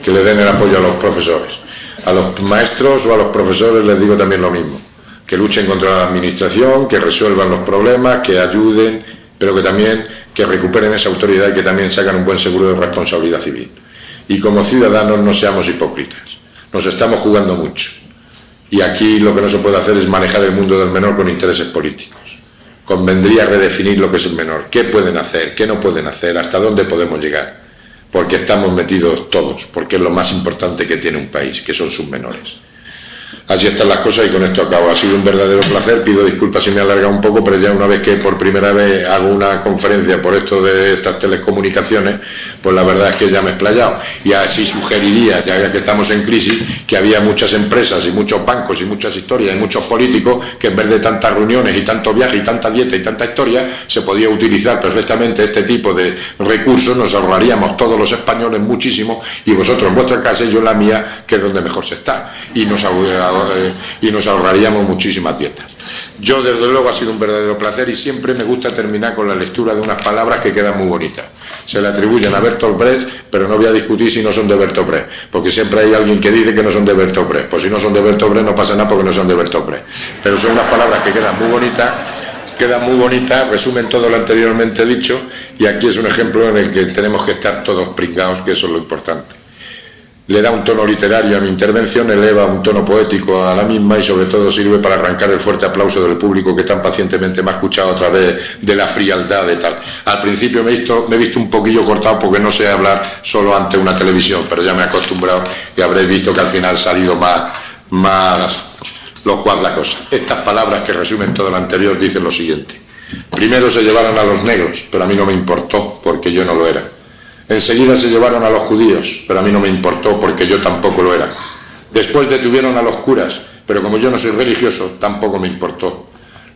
Que le den el apoyo a los profesores. A los maestros o a los profesores les digo también lo mismo, que luchen contra la administración, que resuelvan los problemas, que ayuden, pero que también que recuperen esa autoridad y que también se hagan un buen seguro de responsabilidad civil. Y como ciudadanos no seamos hipócritas, nos estamos jugando mucho. Y aquí lo que no se puede hacer es manejar el mundo del menor con intereses políticos. Convendría redefinir lo que es el menor, qué pueden hacer, qué no pueden hacer, hasta dónde podemos llegar. Porque estamos metidos todos, porque es lo más importante que tiene un país, que son sus menores. Así están las cosas y con esto acabo. Ha sido un verdadero placer. Pido disculpas si me he alargado un poco, pero ya una vez que por primera vez hago una conferencia por esto de estas telecomunicaciones, pues la verdad es que ya me he explayado. Y así sugeriría, ya que estamos en crisis, que había muchas empresas y muchos bancos y muchas historias y muchos políticos que en vez de tantas reuniones y tanto viaje y tanta dieta y tanta historia, se podía utilizar perfectamente este tipo de recursos. Nos ahorraríamos todos los españoles muchísimo, y vosotros en vuestra casa y yo en la mía, que es donde mejor se está, y nos ahorraríamos muchísimas dietas. Yo desde luego ha sido un verdadero placer, y siempre me gusta terminar con la lectura de unas palabras que quedan muy bonitas. Se le atribuyen a Bertolt Brecht, pero no voy a discutir si no son de Bertolt Brecht, porque siempre hay alguien que dice que no son de Bertolt Brecht. Pues si no son de Bertolt Brecht no pasa nada, porque no son de Bertolt Brecht, pero son unas palabras que quedan muy bonitas, resumen todo lo anteriormente dicho, y aquí es un ejemplo en el que tenemos que estar todos pringados, que eso es lo importante. Le da un tono literario a mi intervención, eleva un tono poético a la misma, y sobre todo sirve para arrancar el fuerte aplauso del público que tan pacientemente me ha escuchado a través de la frialdad de tal. Al principio me he visto un poquillo cortado porque no sé hablar solo ante una televisión, pero ya me he acostumbrado y habréis visto que al final ha salido más locuaz la cosa. Estas palabras que resumen todo lo anterior dicen lo siguiente: primero se llevaron a los negros, pero a mí no me importó porque yo no lo era. Enseguida se llevaron a los judíos, pero a mí no me importó porque yo tampoco lo era. Después detuvieron a los curas, pero como yo no soy religioso, tampoco me importó.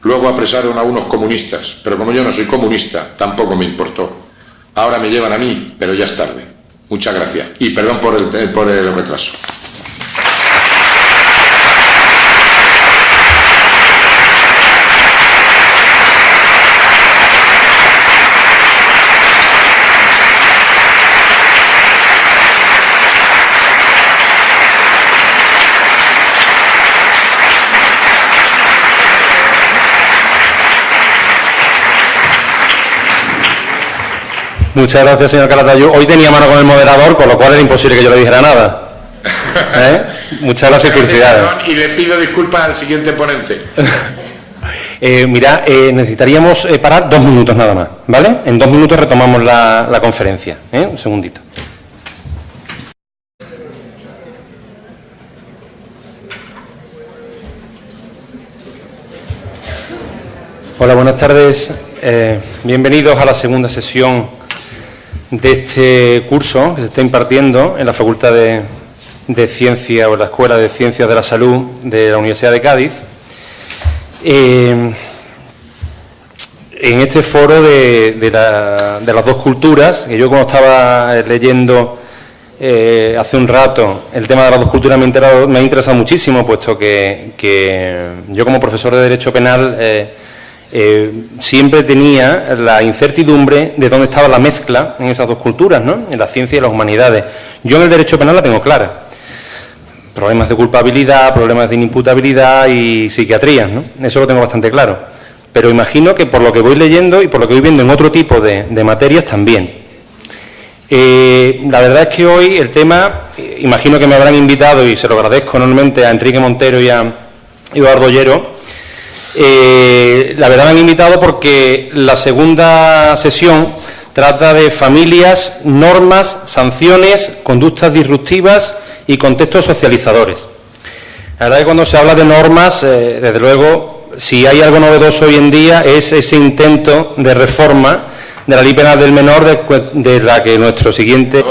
Luego apresaron a unos comunistas, pero como yo no soy comunista, tampoco me importó. Ahora me llevan a mí, pero ya es tarde. Muchas gracias. Y perdón por el retraso. Muchas gracias, señor Calatayud. Hoy tenía mano con el moderador, con lo cual era imposible que yo le dijera nada. Muchas gracias y felicidades. Y le pido disculpas al siguiente ponente. Necesitaríamos parar 2 minutos nada más, ¿vale? En 2 minutos retomamos la conferencia. Un segundito. Hola, buenas tardes. Bienvenidos a la segunda sesión de este curso que se está impartiendo en la Facultad de Ciencias o en la Escuela de Ciencias de la Salud de la Universidad de Cádiz. En este foro de las dos culturas, que yo como estaba leyendo hace un rato el tema de las dos culturas me ha interesado muchísimo, puesto que yo como profesor de Derecho Penal siempre tenía la incertidumbre de dónde estaba la mezcla en esas dos culturas, ¿no? En la ciencia y las humanidades. Yo en el derecho penal la tengo clara. Problemas de culpabilidad, problemas de inimputabilidad y psiquiatría, ¿no? Eso lo tengo bastante claro. Pero imagino que por lo que voy leyendo y por lo que voy viendo en otro tipo de materias también. La verdad es que hoy el tema, imagino que me habrán invitado, y se lo agradezco enormemente a Enrique Montero y a Eduardo Ollero. La verdad me han invitado porque la segunda sesión trata de familias, normas, sanciones, conductas disruptivas y contextos socializadores. La verdad es que cuando se habla de normas, desde luego, si hay algo novedoso hoy en día es ese intento de reforma de la Ley Penal del Menor, de la que nuestro siguiente...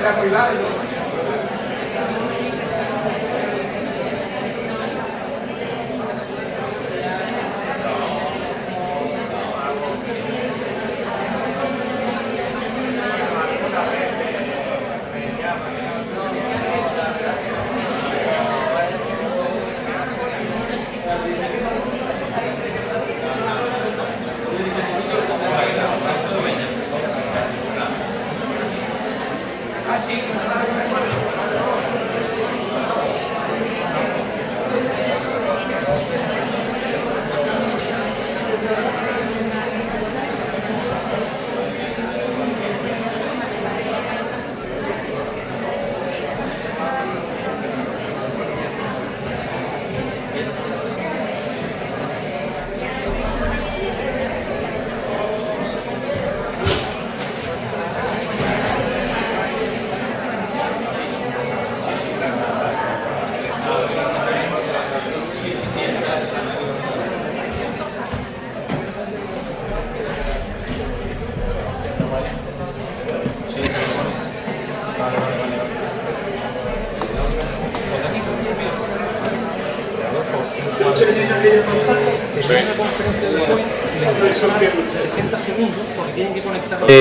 será muy largo.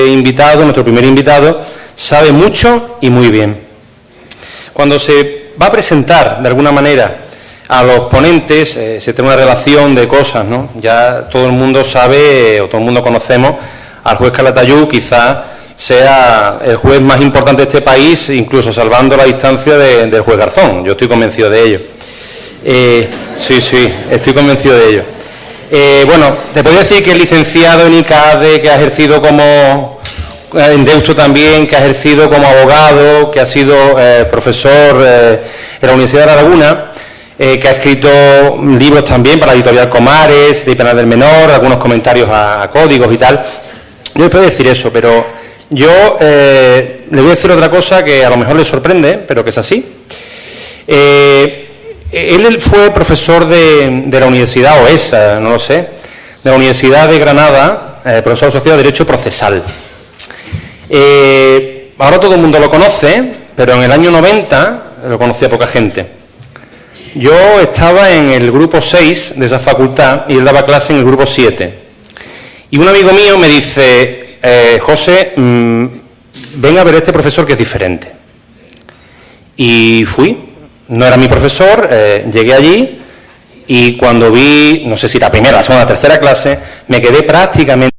Invitado, nuestro primer invitado, sabe mucho y muy bien. Cuando se va a presentar de alguna manera a los ponentes, se tiene una relación de cosas, ¿no? Ya todo el mundo sabe, o todo el mundo conocemos al juez Calatayud, quizás sea el juez más importante de este país, incluso salvando la distancia del juez Garzón. Yo estoy convencido de ello. Sí, estoy convencido de ello. Bueno, te puedo decir que es licenciado en ICADE, que ha ejercido como en Deusto también, que ha ejercido como abogado, que ha sido profesor en la Universidad de La Laguna, que ha escrito libros también para la editorial Comares, de Penal del Menor, algunos comentarios a códigos y tal. Yo le puedo decir eso, pero yo le voy a decir otra cosa que a lo mejor le sorprende, pero que es así. Él fue profesor de la universidad, o es, no lo sé, de la Universidad de Granada, profesor asociado de Derecho Procesal. Ahora todo el mundo lo conoce, pero en el año 90 lo conocía poca gente. Yo estaba en el grupo 6 de esa facultad y él daba clase en el grupo 7. Y un amigo mío me dice, José, ven a ver a este profesor que es diferente. Y fui. No era mi profesor, llegué allí y cuando vi, no sé si la primera, la segunda, la tercera clase, me quedé prácticamente...